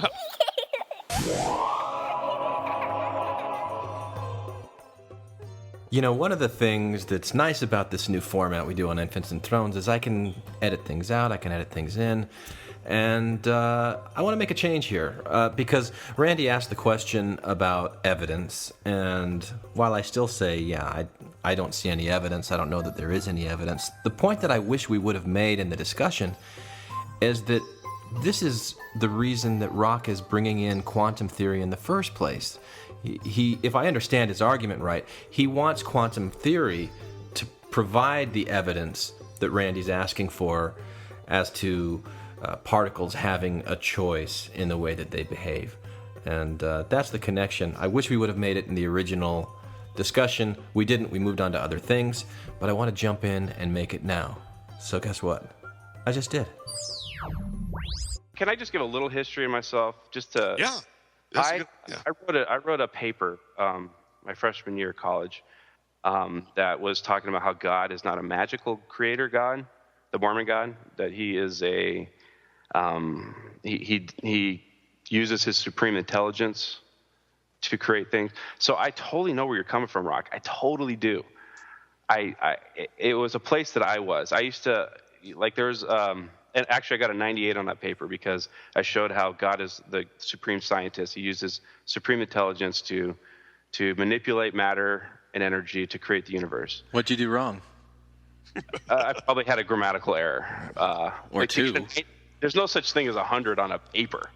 [SPEAKER 6] You know, one of the things that's nice about this new format we do on Infants and Thrones is I can edit things out, I can edit things in, and I want to make a change here because Randy asked the question about evidence, and while I still say, I don't see any evidence, I don't know that there is any evidence, the point that I wish we would have made in the discussion is that this is the reason that Rock is bringing in quantum theory in the first place. He, if I understand his argument right, he wants quantum theory to provide the evidence that Randy's asking for as to particles having a choice in the way that they behave. And that's the connection. I wish we would have made it in the original discussion. We didn't. We moved on to other things. But I want to jump in and make it now. So guess what? I just did.
[SPEAKER 8] Can I just give a little history of myself? Just to...
[SPEAKER 3] Yeah.
[SPEAKER 8] I wrote a paper my freshman year of college that was talking about how God is not a magical creator God, the Mormon God, that he is a he uses his supreme intelligence to create things. So I totally know where you're coming from, Rock. I totally do. It was a place that I was. I used to there's and actually, I got a 98 on that paper because I showed how God is the supreme scientist. He uses supreme intelligence to manipulate matter and energy to create the universe.
[SPEAKER 9] What'd you do wrong?
[SPEAKER 8] I probably had a grammatical error.
[SPEAKER 9] Or two.
[SPEAKER 8] There's no such thing as 100 on a paper.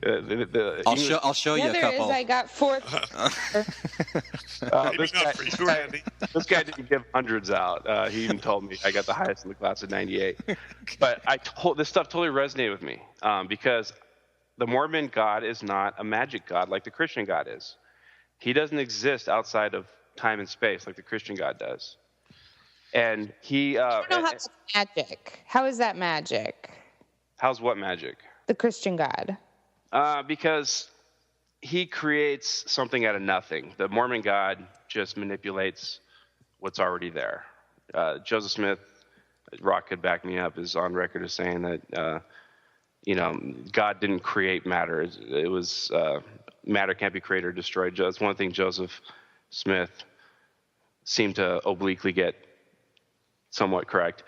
[SPEAKER 9] I'll show you a couple.
[SPEAKER 7] There is. I got 4.
[SPEAKER 8] This guy didn't give hundreds out. He even told me I got the highest in the class at 98. But this stuff totally resonated with me because the Mormon God is not a magic God like the Christian God is. He doesn't exist outside of time and space like the Christian God does. And he...
[SPEAKER 7] I don't know how that's magic. How is that magic?
[SPEAKER 8] How's what magic?
[SPEAKER 7] The Christian God.
[SPEAKER 8] Because he creates something out of nothing. The Mormon God just manipulates what's already there. Joseph Smith, Rock could back me up, is on record as saying that, God didn't create matter. It was matter can't be created or destroyed. That's one thing Joseph Smith seemed to obliquely get somewhat correct.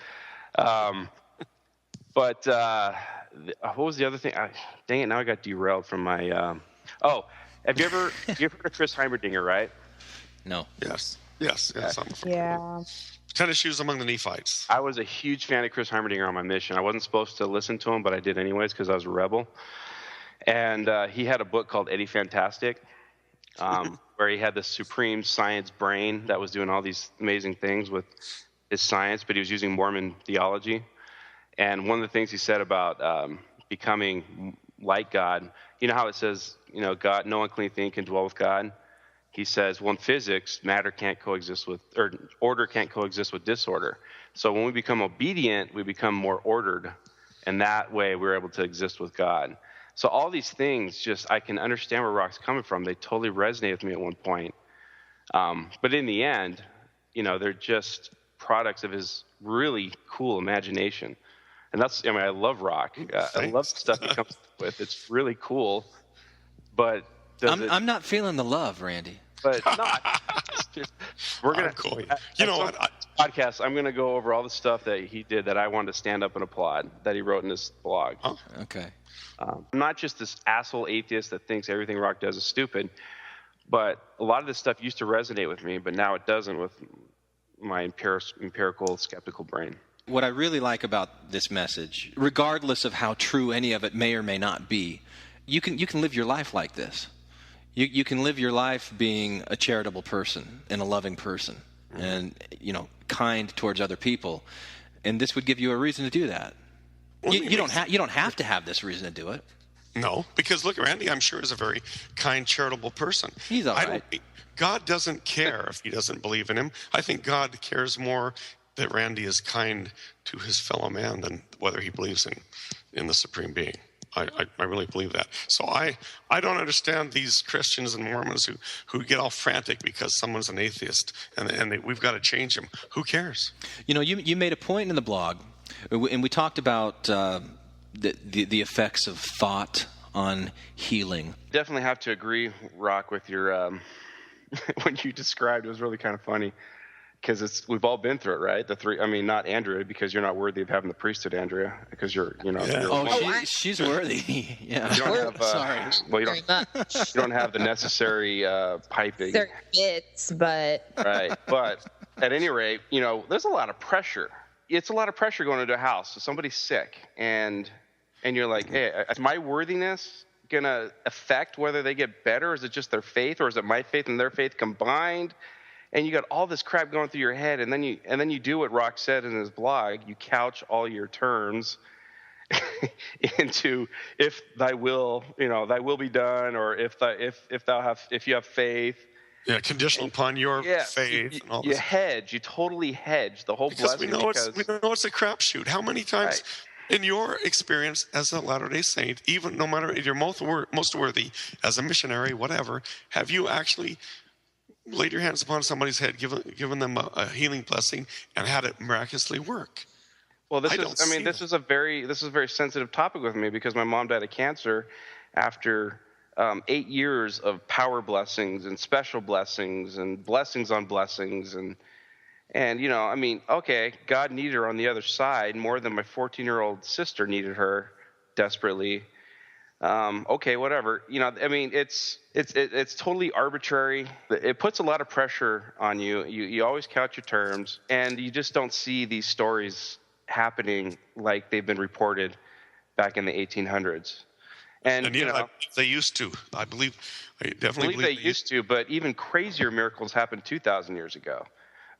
[SPEAKER 8] But what was the other thing? Dang it! Now I got derailed from my. Have you ever heard of Chris Heimerdinger? Right?
[SPEAKER 9] No.
[SPEAKER 3] Yes.
[SPEAKER 7] Yeah.
[SPEAKER 3] Tennis shoes among the Nephites.
[SPEAKER 8] I was a huge fan of Chris Heimerdinger on my mission. I wasn't supposed to listen to him, but I did anyways because I was a rebel. And he had a book called Eddie Fantastic, where he had this supreme science brain that was doing all these amazing things with his science, but he was using Mormon theology. And one of the things he said about becoming like God, you know how it says, God, no unclean thing can dwell with God. He says, well, in physics, order can't coexist with disorder. So when we become obedient, we become more ordered, and that way we're able to exist with God. So all these things, I can understand where Rock's coming from. They totally resonate with me at one point. But in the end, they're just products of his really cool imagination. And I love Rock. I love the stuff he comes up with. It's really cool. But
[SPEAKER 9] I'm not feeling the love, Randy.
[SPEAKER 8] But we're gonna. Podcast. I'm gonna go over all the stuff that he did that I wanted to stand up and applaud that he wrote in his blog.
[SPEAKER 9] Oh, okay.
[SPEAKER 8] I'm not just this asshole atheist that thinks everything Rock does is stupid, but a lot of this stuff used to resonate with me, but now it doesn't with my empirical, skeptical brain.
[SPEAKER 9] What I really like about this message, regardless of how true any of it may or may not be, you can live your life like this. You can live your life being a charitable person and a loving person, and kind towards other people, and this would give you a reason to do that. You don't have to have this reason to do it.
[SPEAKER 3] No, because look, Randy, I'm sure is a very kind, charitable person.
[SPEAKER 9] He's all right.
[SPEAKER 3] God doesn't care if he doesn't believe in him. I think God cares more that Randy is kind to his fellow man than whether he believes in the Supreme Being. I really believe that. So I don't understand these Christians and Mormons who get all frantic because someone's an atheist and we've got to change him. Who cares?
[SPEAKER 9] You made a point in the blog, and we talked about the effects of thought on healing.
[SPEAKER 8] Definitely have to agree, Rock, with your when you described it was really kind of funny. Because we've all been through it, right? Not Andrea, because you're not worthy of having the priesthood, Andrea, because you're.
[SPEAKER 9] She's worthy. Yeah.
[SPEAKER 8] You don't have,
[SPEAKER 7] sorry.
[SPEAKER 8] Well, you don't have the necessary piping.
[SPEAKER 7] There are bits, but.
[SPEAKER 8] Right, but at any rate, there's a lot of pressure. It's a lot of pressure going into a house. So somebody's sick, and you're like, hey, is my worthiness gonna affect whether they get better? Or is it just their faith, or is it my faith and their faith combined? And you got all this crap going through your head, and then you do what Rock said in his blog. You couch all your terms into if thy will be done, or if you have faith.
[SPEAKER 3] Yeah, conditional upon your faith. And all this.
[SPEAKER 8] You totally hedge the whole blessing.
[SPEAKER 3] We know it's a crapshoot. How many times in your experience as a Latter-day Saint, even no matter if you're most worthy as a missionary, whatever, have you actually laid your hands upon somebody's head, given them a healing blessing, and had it miraculously work?
[SPEAKER 8] Well, this is a very sensitive topic with me, because my mom died of cancer after 8 years of power blessings and special blessings and blessings on blessings, and God needed her on the other side more than my 14-year-old sister needed her desperately. Whatever. It's totally arbitrary. It puts a lot of pressure on you. You always couch your terms, and you just don't see these stories happening like they've been reported back in the 1800s. And
[SPEAKER 3] they used to. I definitely believe
[SPEAKER 8] they used to. But even crazier miracles happened 2,000 years ago.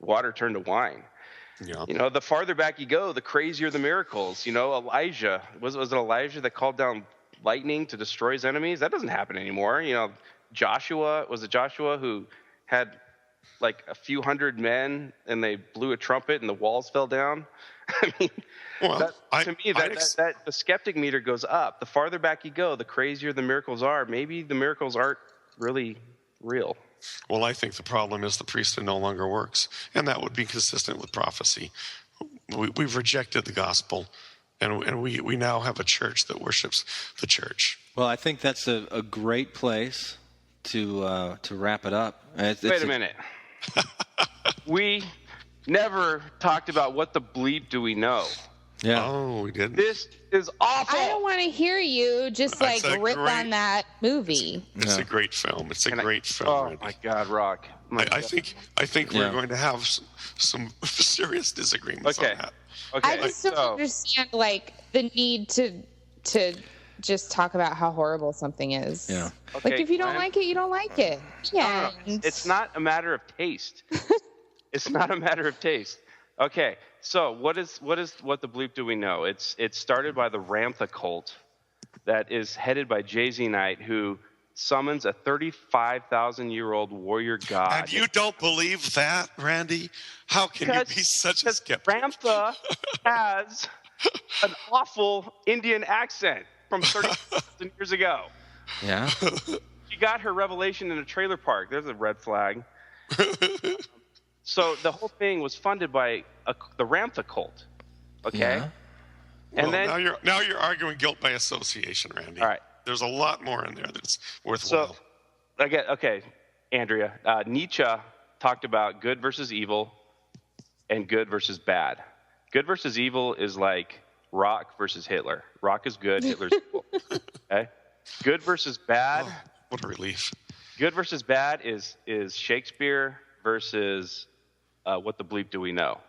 [SPEAKER 8] Water turned to wine. Yeah. The farther back you go, the crazier the miracles. Elijah was it Elijah that called down lightning to destroy his enemies? That doesn't happen anymore. Joshua who had like a few hundred men, and they blew a trumpet and the walls fell down? The skeptic meter goes up. The farther back you go, the crazier the miracles are. Maybe the miracles aren't really real.
[SPEAKER 3] Well, I think the problem is the priesthood no longer works, and that would be consistent with prophecy. We've rejected the gospel. And we now have a church that worships the church.
[SPEAKER 9] Well, I think that's a great place to wrap it up.
[SPEAKER 8] Wait a minute. We never talked about what the bleep do we know.
[SPEAKER 9] Yeah.
[SPEAKER 3] Oh, we didn't.
[SPEAKER 8] This is awful.
[SPEAKER 7] I don't want to hear you just rip on that movie.
[SPEAKER 3] It's a great film. It's a great film.
[SPEAKER 8] Oh,
[SPEAKER 3] Randy.
[SPEAKER 8] my God, Rock.
[SPEAKER 3] I think we're going to have some serious disagreements on that.
[SPEAKER 8] Okay,
[SPEAKER 7] I just don't understand the need to just talk about how horrible something is.
[SPEAKER 2] Yeah.
[SPEAKER 8] Okay,
[SPEAKER 7] Like if you don't like it, you don't like it. Yeah.
[SPEAKER 8] No. It's not a matter of taste. It's not a matter of taste. Okay, so what the bleep do we know? It's started by the Ramtha cult that is headed by Jay-Z Knight, who summons a 35,000-year-old warrior god.
[SPEAKER 3] And you don't believe that, Randy? How can you be such a skeptic?
[SPEAKER 8] Ramtha has an awful Indian accent from 30,000 years ago.
[SPEAKER 6] Yeah.
[SPEAKER 8] She got her revelation in a trailer park. There's a red flag. So the whole thing was funded by the Ramtha cult. Okay.
[SPEAKER 6] Yeah.
[SPEAKER 8] And
[SPEAKER 3] Well,
[SPEAKER 8] then
[SPEAKER 3] now you're arguing guilt by association, Randy.
[SPEAKER 8] All right.
[SPEAKER 3] There's a lot more in there that's worthwhile.
[SPEAKER 8] So, okay, Andrea. Nietzsche talked about good versus evil and good versus bad. Good versus evil is like Rock versus Hitler. Rock is good, Hitler's evil. Okay? Good versus bad.
[SPEAKER 3] Oh, what a relief.
[SPEAKER 8] Good versus bad is Shakespeare versus what the bleep do we know?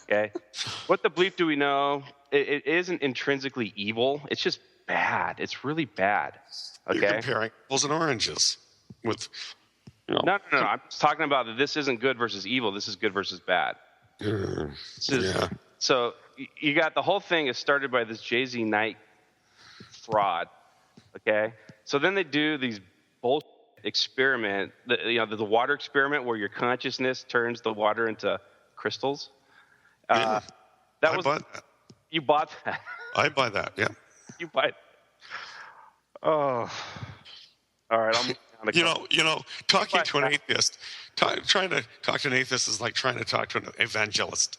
[SPEAKER 8] Okay? What the bleep do we know? It isn't intrinsically evil. It's just bad. It's really bad. Okay?
[SPEAKER 3] You're comparing apples and oranges with,
[SPEAKER 8] No. I'm just talking about that this isn't good versus evil. This is good versus bad.
[SPEAKER 3] yeah.
[SPEAKER 8] So you got the whole thing is started by this Jay-Z Knight fraud. Okay? So then they do these bullshit experiment, the water experiment where your consciousness turns the water into crystals.
[SPEAKER 3] Yeah. I bought that.
[SPEAKER 8] You bought that.
[SPEAKER 3] I buy that, yeah.
[SPEAKER 8] You buy. Oh, all right.
[SPEAKER 3] Talking to an atheist, trying to talk to an atheist is like trying to talk to an evangelist.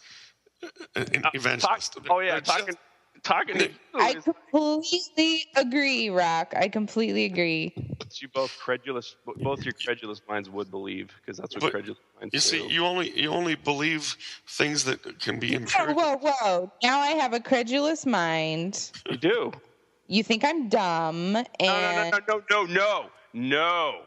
[SPEAKER 3] Talking.
[SPEAKER 7] I completely agree, Rock. I completely agree.
[SPEAKER 8] You both your credulous minds would believe, because that's what credulous minds do.
[SPEAKER 3] You see, you only believe things that can be empirical.
[SPEAKER 7] Whoa! Now I have a credulous mind.
[SPEAKER 8] You do.
[SPEAKER 7] You think I'm dumb? And
[SPEAKER 8] No.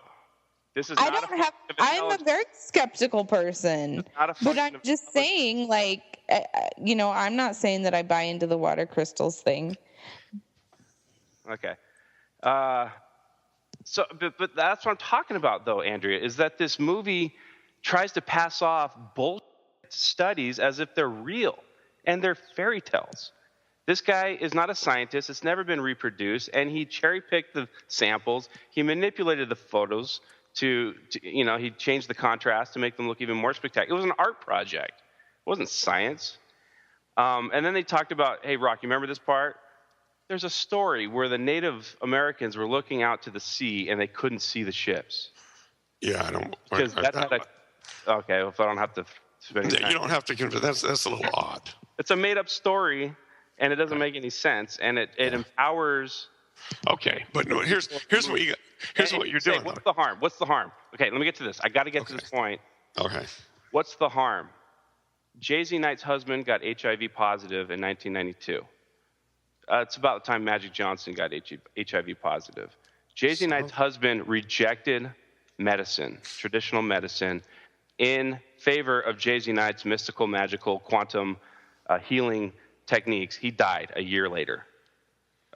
[SPEAKER 8] This is.
[SPEAKER 7] I'm a very skeptical person, but I'm just saying, like, I'm not saying that I buy into the water crystals thing.
[SPEAKER 8] Okay. So, but that's what I'm talking about, though, Andrea, is that this movie tries to pass off bullshit studies as if they're real, and they're fairy tales. This guy is not a scientist. It's never been reproduced, and he cherry-picked the samples. He manipulated the photos he changed the contrast to make them look even more spectacular. It was an art project. It wasn't science. And then they talked about, hey, Rock, you remember this part? There's a story where the Native Americans were looking out to the sea and they couldn't see the ships.
[SPEAKER 3] Yeah, I don't.
[SPEAKER 8] Because okay, well, if I don't have to spend any time.
[SPEAKER 3] You don't have to convince. That's a little odd.
[SPEAKER 8] It's a made-up story, and it doesn't make any sense, and it empowers.
[SPEAKER 3] Okay, but no. Here's what you got. Here's what you're doing.
[SPEAKER 8] What's the harm? What's the harm? Okay, let me get to this. I got to get to this point.
[SPEAKER 3] Okay.
[SPEAKER 8] What's the harm? Jay-Z Knight's husband got HIV positive in 1992. It's about the time Magic Johnson got HIV positive. Jay-Z Knight's husband rejected medicine, traditional medicine, in favor of Jay-Z Knight's mystical, magical, quantum healing techniques. He died a year later.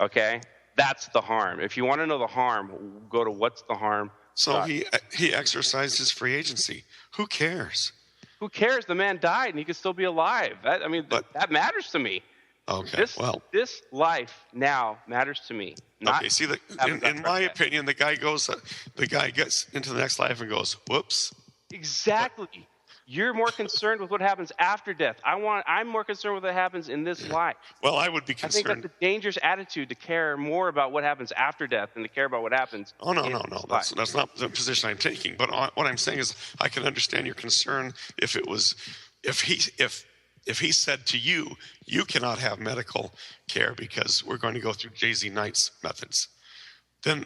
[SPEAKER 8] Okay? That's the harm. If you want to know the harm, go to What's the Harm.
[SPEAKER 3] So he exercised his free agency. Who cares?
[SPEAKER 8] Who cares? The man died, and he could still be alive. That matters to me.
[SPEAKER 3] Okay.
[SPEAKER 8] This life now matters to me.
[SPEAKER 3] Okay. See, in my opinion, the guy gets into the next life and goes, "Whoops."
[SPEAKER 8] Exactly. You're more concerned with what happens after death. I'm more concerned with what happens in this life.
[SPEAKER 3] Well, I would be concerned.
[SPEAKER 8] I think that's a dangerous attitude, to care more about what happens after death than to care about what happens.
[SPEAKER 3] Oh no. That's not the position I'm taking. But what I'm saying is, I can understand your concern if he said to you, you cannot have medical care because we're going to go through Jay-Z Knight's methods. Then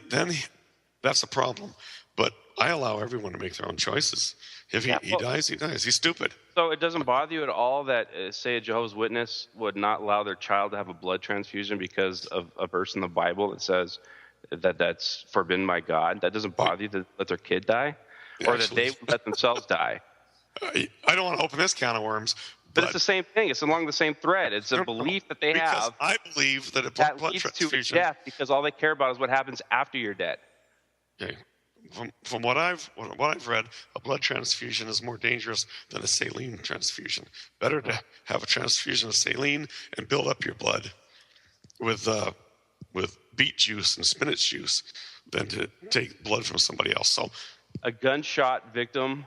[SPEAKER 3] that's a problem. But I allow everyone to make their own choices. If he dies, he dies. He's stupid.
[SPEAKER 8] So it doesn't bother you at all that, say, a Jehovah's Witness would not allow their child to have a blood transfusion because of a verse in the Bible that says that's forbidden by God? That doesn't bother you to let their kid die? Or that they would let themselves die?
[SPEAKER 3] I don't want to open this can of worms,
[SPEAKER 8] But it's the same thing. It's along the same thread. It's a belief that they have.
[SPEAKER 3] I believe that a
[SPEAKER 8] that
[SPEAKER 3] blood
[SPEAKER 8] leads
[SPEAKER 3] transfusion.
[SPEAKER 8] to death because all they care about is what happens after you're dead.
[SPEAKER 3] Okay. From what I've read, a blood transfusion is more dangerous than a saline transfusion. Better to have a transfusion of saline and build up your blood with beet juice and spinach juice than to take blood from somebody else. So
[SPEAKER 8] a gunshot victim,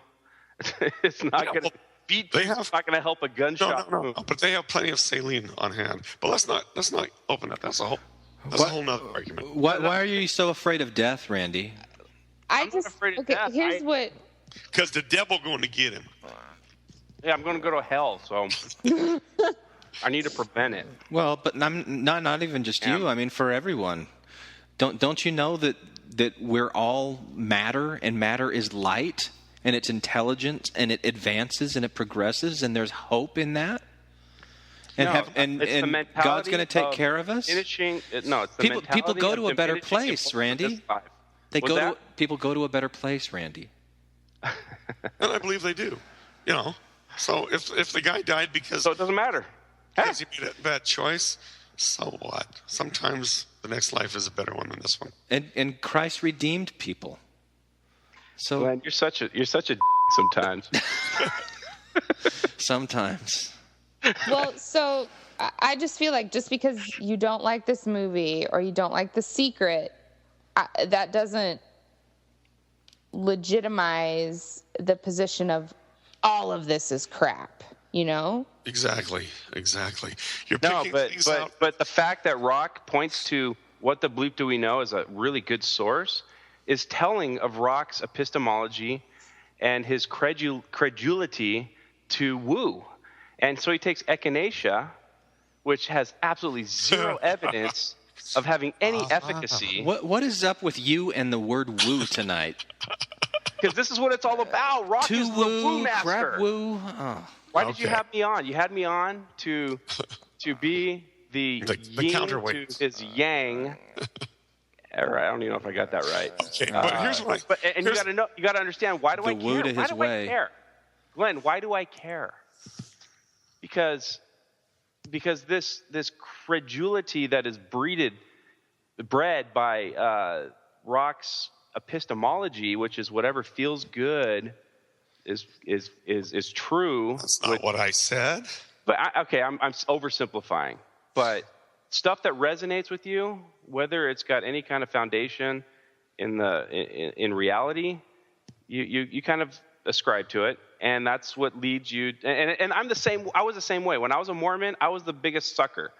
[SPEAKER 8] it's not going to beet juice. It's not going to help a gunshot.
[SPEAKER 3] No. But they have plenty of saline on hand. But let's not open that. That's a whole nother argument.
[SPEAKER 9] Why are you so afraid of death, Randy?
[SPEAKER 8] I'm not afraid of death.
[SPEAKER 3] Because the devil going to get him.
[SPEAKER 8] Yeah, I'm going to go to hell, so I need to prevent it.
[SPEAKER 9] Well, but I'm not even just you. I mean, for everyone. Don't you know that we're all matter, and matter is light, and it's intelligent, and it advances, and it progresses, and there's hope in that? And God's going to take care of us? People go to a better place, Randy. People go to a better place, Randy.
[SPEAKER 3] And I believe they do. So if the guy died because
[SPEAKER 8] it doesn't matter.
[SPEAKER 3] Because he made a bad choice, so what? Sometimes the next life is a better one than this one.
[SPEAKER 9] And Christ redeemed people. So
[SPEAKER 8] Glenn, you're such a sometimes.
[SPEAKER 9] Sometimes.
[SPEAKER 7] Well, so I just feel like just because you don't like this movie or you don't like The Secret, that doesn't legitimize the position of all of this is crap,
[SPEAKER 3] Exactly. You're
[SPEAKER 8] no,
[SPEAKER 3] picking things out.
[SPEAKER 8] But the fact that Rock points to what the bleep do we know is a really good source is telling of Rock's epistemology and his credulity to woo. And so he takes echinacea, which has absolutely zero evidence of having any efficacy.
[SPEAKER 9] What is up with you and the word woo tonight?
[SPEAKER 8] Because this is what it's all about. Rock is the woo master.
[SPEAKER 9] Crap woo. Oh.
[SPEAKER 8] Why did you have me on? You had me on to be the yin
[SPEAKER 3] counterweight
[SPEAKER 8] to his yang. All right, I don't even know if I got that right.
[SPEAKER 3] Okay, but here's what
[SPEAKER 8] you got to know. You got to understand why do I care?
[SPEAKER 9] Woo to
[SPEAKER 8] Why
[SPEAKER 9] his
[SPEAKER 8] do
[SPEAKER 9] way.
[SPEAKER 8] I care, Glenn? Why do I care? Because this credulity that is bred by Rock's epistemology, which is whatever feels good, is true.
[SPEAKER 3] That's not what I said.
[SPEAKER 8] But I'm oversimplifying. But stuff that resonates with you, whether it's got any kind of foundation in reality, you kind of ascribe to it, and that's what leads you. And I'm the same. I was the same way when I was a Mormon. I was the biggest sucker.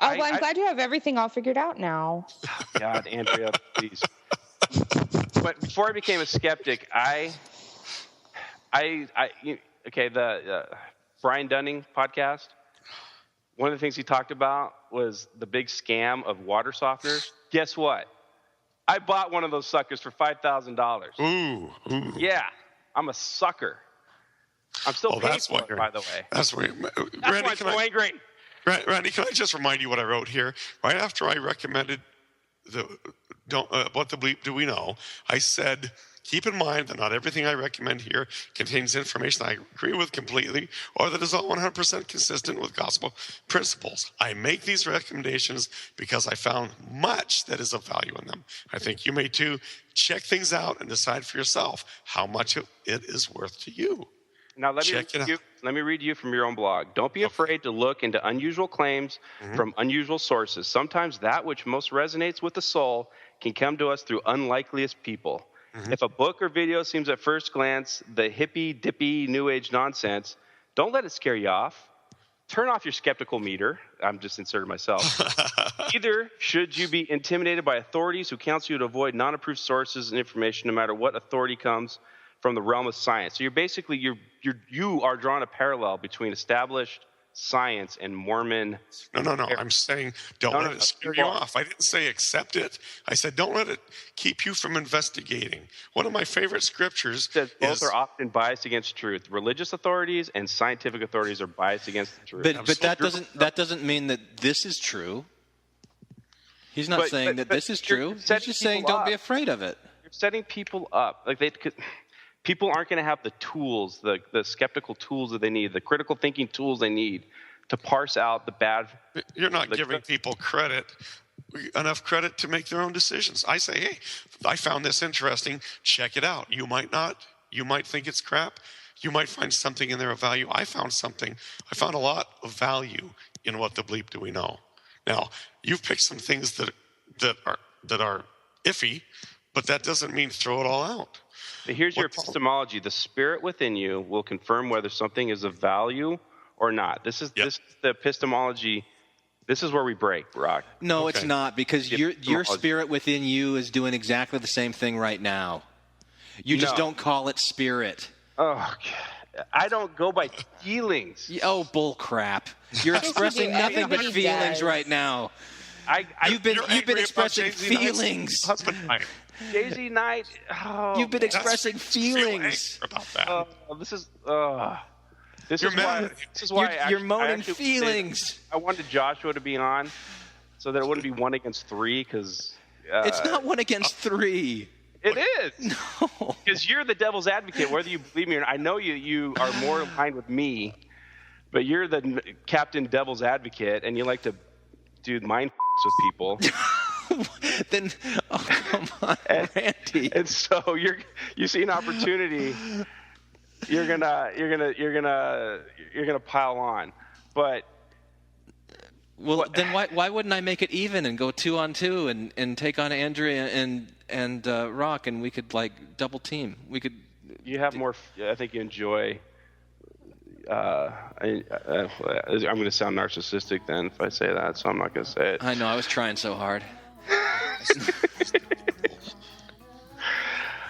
[SPEAKER 7] Oh, well, I'm glad you have everything all figured out now.
[SPEAKER 8] God, Andrea, please. But before I became a skeptic, the Brian Dunning podcast, one of the things he talked about was the big scam of water softeners. Guess what? I bought one of those suckers for $5,000.
[SPEAKER 3] Ooh.
[SPEAKER 8] Yeah, I'm a sucker. I'm still paying for it, by the way.
[SPEAKER 3] That's why
[SPEAKER 8] I'm so angry.
[SPEAKER 3] Randy, can I just remind you what I wrote here? Right after I recommended what the bleep do we know, I said, keep in mind that not everything I recommend here contains information I agree with completely or that is all 100% consistent with gospel principles. I make these recommendations because I found much that is of value in them. I think you may too. Check things out and decide for yourself how much it is worth to you.
[SPEAKER 8] Now, let me read you from your own blog. Don't be afraid to look into unusual claims from unusual sources. Sometimes that which most resonates with the soul can come to us through unlikeliest people. If a book or video seems at first glance the hippy-dippy New Age nonsense, don't let it scare you off. Turn off your skeptical meter. I'm just inserting myself. Either should you be intimidated by authorities who counsel you to avoid non-approved sources and information no matter what authority comes from the realm of science. So you are drawing a parallel between established science and Mormon.
[SPEAKER 3] No. I'm saying don't let it scare you off. I didn't say accept it. I said don't let it keep you from investigating. One of my favorite scriptures
[SPEAKER 8] says both are often biased against truth. Religious authorities and scientific authorities are biased against the truth.
[SPEAKER 9] But that doesn't mean that this is true. He's not saying that this is true. He's just saying don't be afraid of it.
[SPEAKER 8] You're setting people up. people aren't going to have the tools, the skeptical tools that they need, the critical thinking tools they need to parse out the bad.
[SPEAKER 3] You're not giving people enough credit to make their own decisions. I say, hey, I found this interesting. Check it out. You might not. You might think it's crap. You might find something in there of value. I found something. I found a lot of value in what the bleep do we know. Now, you've picked some things that are iffy, but that doesn't mean throw it all out.
[SPEAKER 8] But here's your epistemology. The spirit within you will confirm whether something is of value or not. This is the epistemology. This is where we break, Rock.
[SPEAKER 9] No, it's not, because your spirit within you is doing exactly the same thing right now. You just don't call it spirit.
[SPEAKER 8] Oh, I don't go by feelings.
[SPEAKER 9] Oh, bull crap. You're expressing nothing but feelings right now. You've been expressing feelings.
[SPEAKER 8] Jay-Z night. Oh,
[SPEAKER 9] you've been expressing feelings
[SPEAKER 3] about that.
[SPEAKER 8] This is why
[SPEAKER 9] you're moaning feelings.
[SPEAKER 8] I wanted Joshua to be on so that it wouldn't be 1 against 3, because
[SPEAKER 9] it's not 1 against 3.
[SPEAKER 8] It is.
[SPEAKER 9] No.
[SPEAKER 8] Because you're the devil's advocate, whether you believe me or not. I know you are more aligned with me, but you're the Captain Devil's Advocate, and you like to do mind with people.
[SPEAKER 9] Then, come on, Randy.
[SPEAKER 8] And so you see an opportunity, you're gonna pile on. But
[SPEAKER 9] then why wouldn't I make it even and go 2-on-2 and take on Andrea and Rock, and we could like double team. We could.
[SPEAKER 8] You have more. I think you enjoy. I'm going to sound narcissistic then if I say that, so I'm not going to say it.
[SPEAKER 9] I know. I was trying so hard.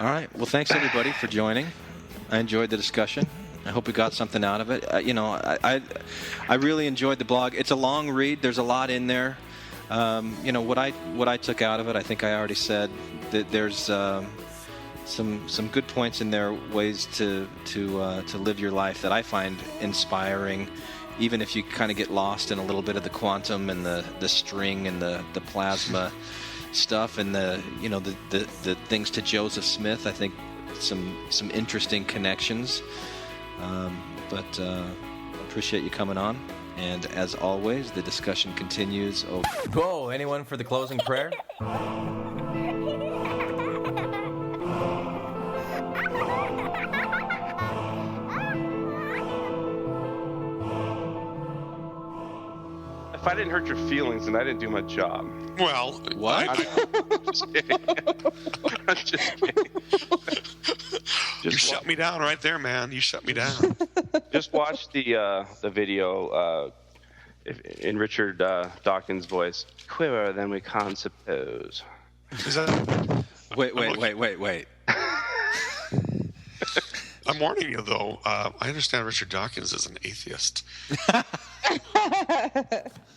[SPEAKER 9] All right. Well, thanks everybody for joining. I enjoyed the discussion. I hope we got something out of it. I really enjoyed the blog. It's a long read. There's a lot in there. What I took out of it, I think I already said that there's some good points in there, ways to live your life that I find inspiring, even if you kind of get lost in a little bit of the quantum and the string and the plasma stuff and the things to Joseph Smith. I think some interesting connections. But appreciate you coming on. And as always, the discussion continues.
[SPEAKER 6] Whoa, anyone for the closing prayer?
[SPEAKER 8] If I didn't hurt your feelings, then I didn't do my job.
[SPEAKER 3] Well,
[SPEAKER 9] what?
[SPEAKER 8] I'm just kidding. I'm just kidding.
[SPEAKER 3] You shut me down right there, man. You shut me down.
[SPEAKER 8] Just watch the video in Richard Dawkins' voice. Queerer than we can suppose.
[SPEAKER 3] Is that...
[SPEAKER 9] Wait.
[SPEAKER 3] I'm warning you, though. I understand Richard Dawkins is an atheist.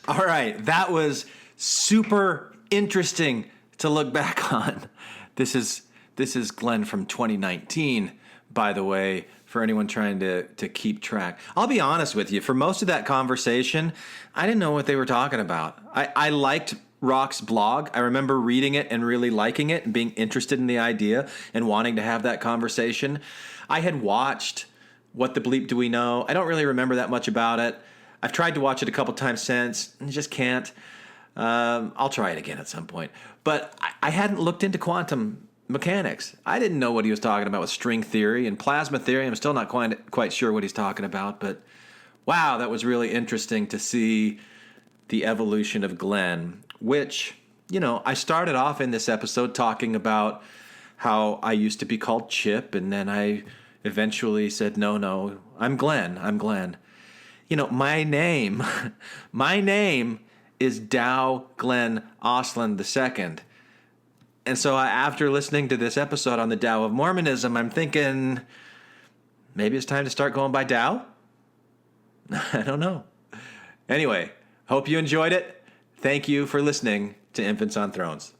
[SPEAKER 2] All right, that was super interesting to look back on. This is Glenn from 2019, by the way, for anyone trying to keep track. I'll be honest with you, for most of that conversation, I didn't know what they were talking about. I liked Rock's blog. I remember reading it and really liking it and being interested in the idea and wanting to have that conversation. I had watched What the Bleep Do We Know? I don't really remember that much about it. I've tried to watch it a couple times since and just can't. I'll try it again at some point. But I hadn't looked into quantum mechanics. I didn't know what he was talking about with string theory and plasma theory. I'm still not quite sure what he's talking about. But wow, that was really interesting to see the evolution of Glenn, which, I started off in this episode talking about how I used to be called Chip, and then I eventually said, no, I'm Glenn. My name is Dow Glenn Ostland II. And so after listening to this episode on the Dow of Mormonism, I'm thinking, maybe it's time to start going by Dow? I don't know. Anyway, hope you enjoyed it. Thank you for listening to Infants on Thrones.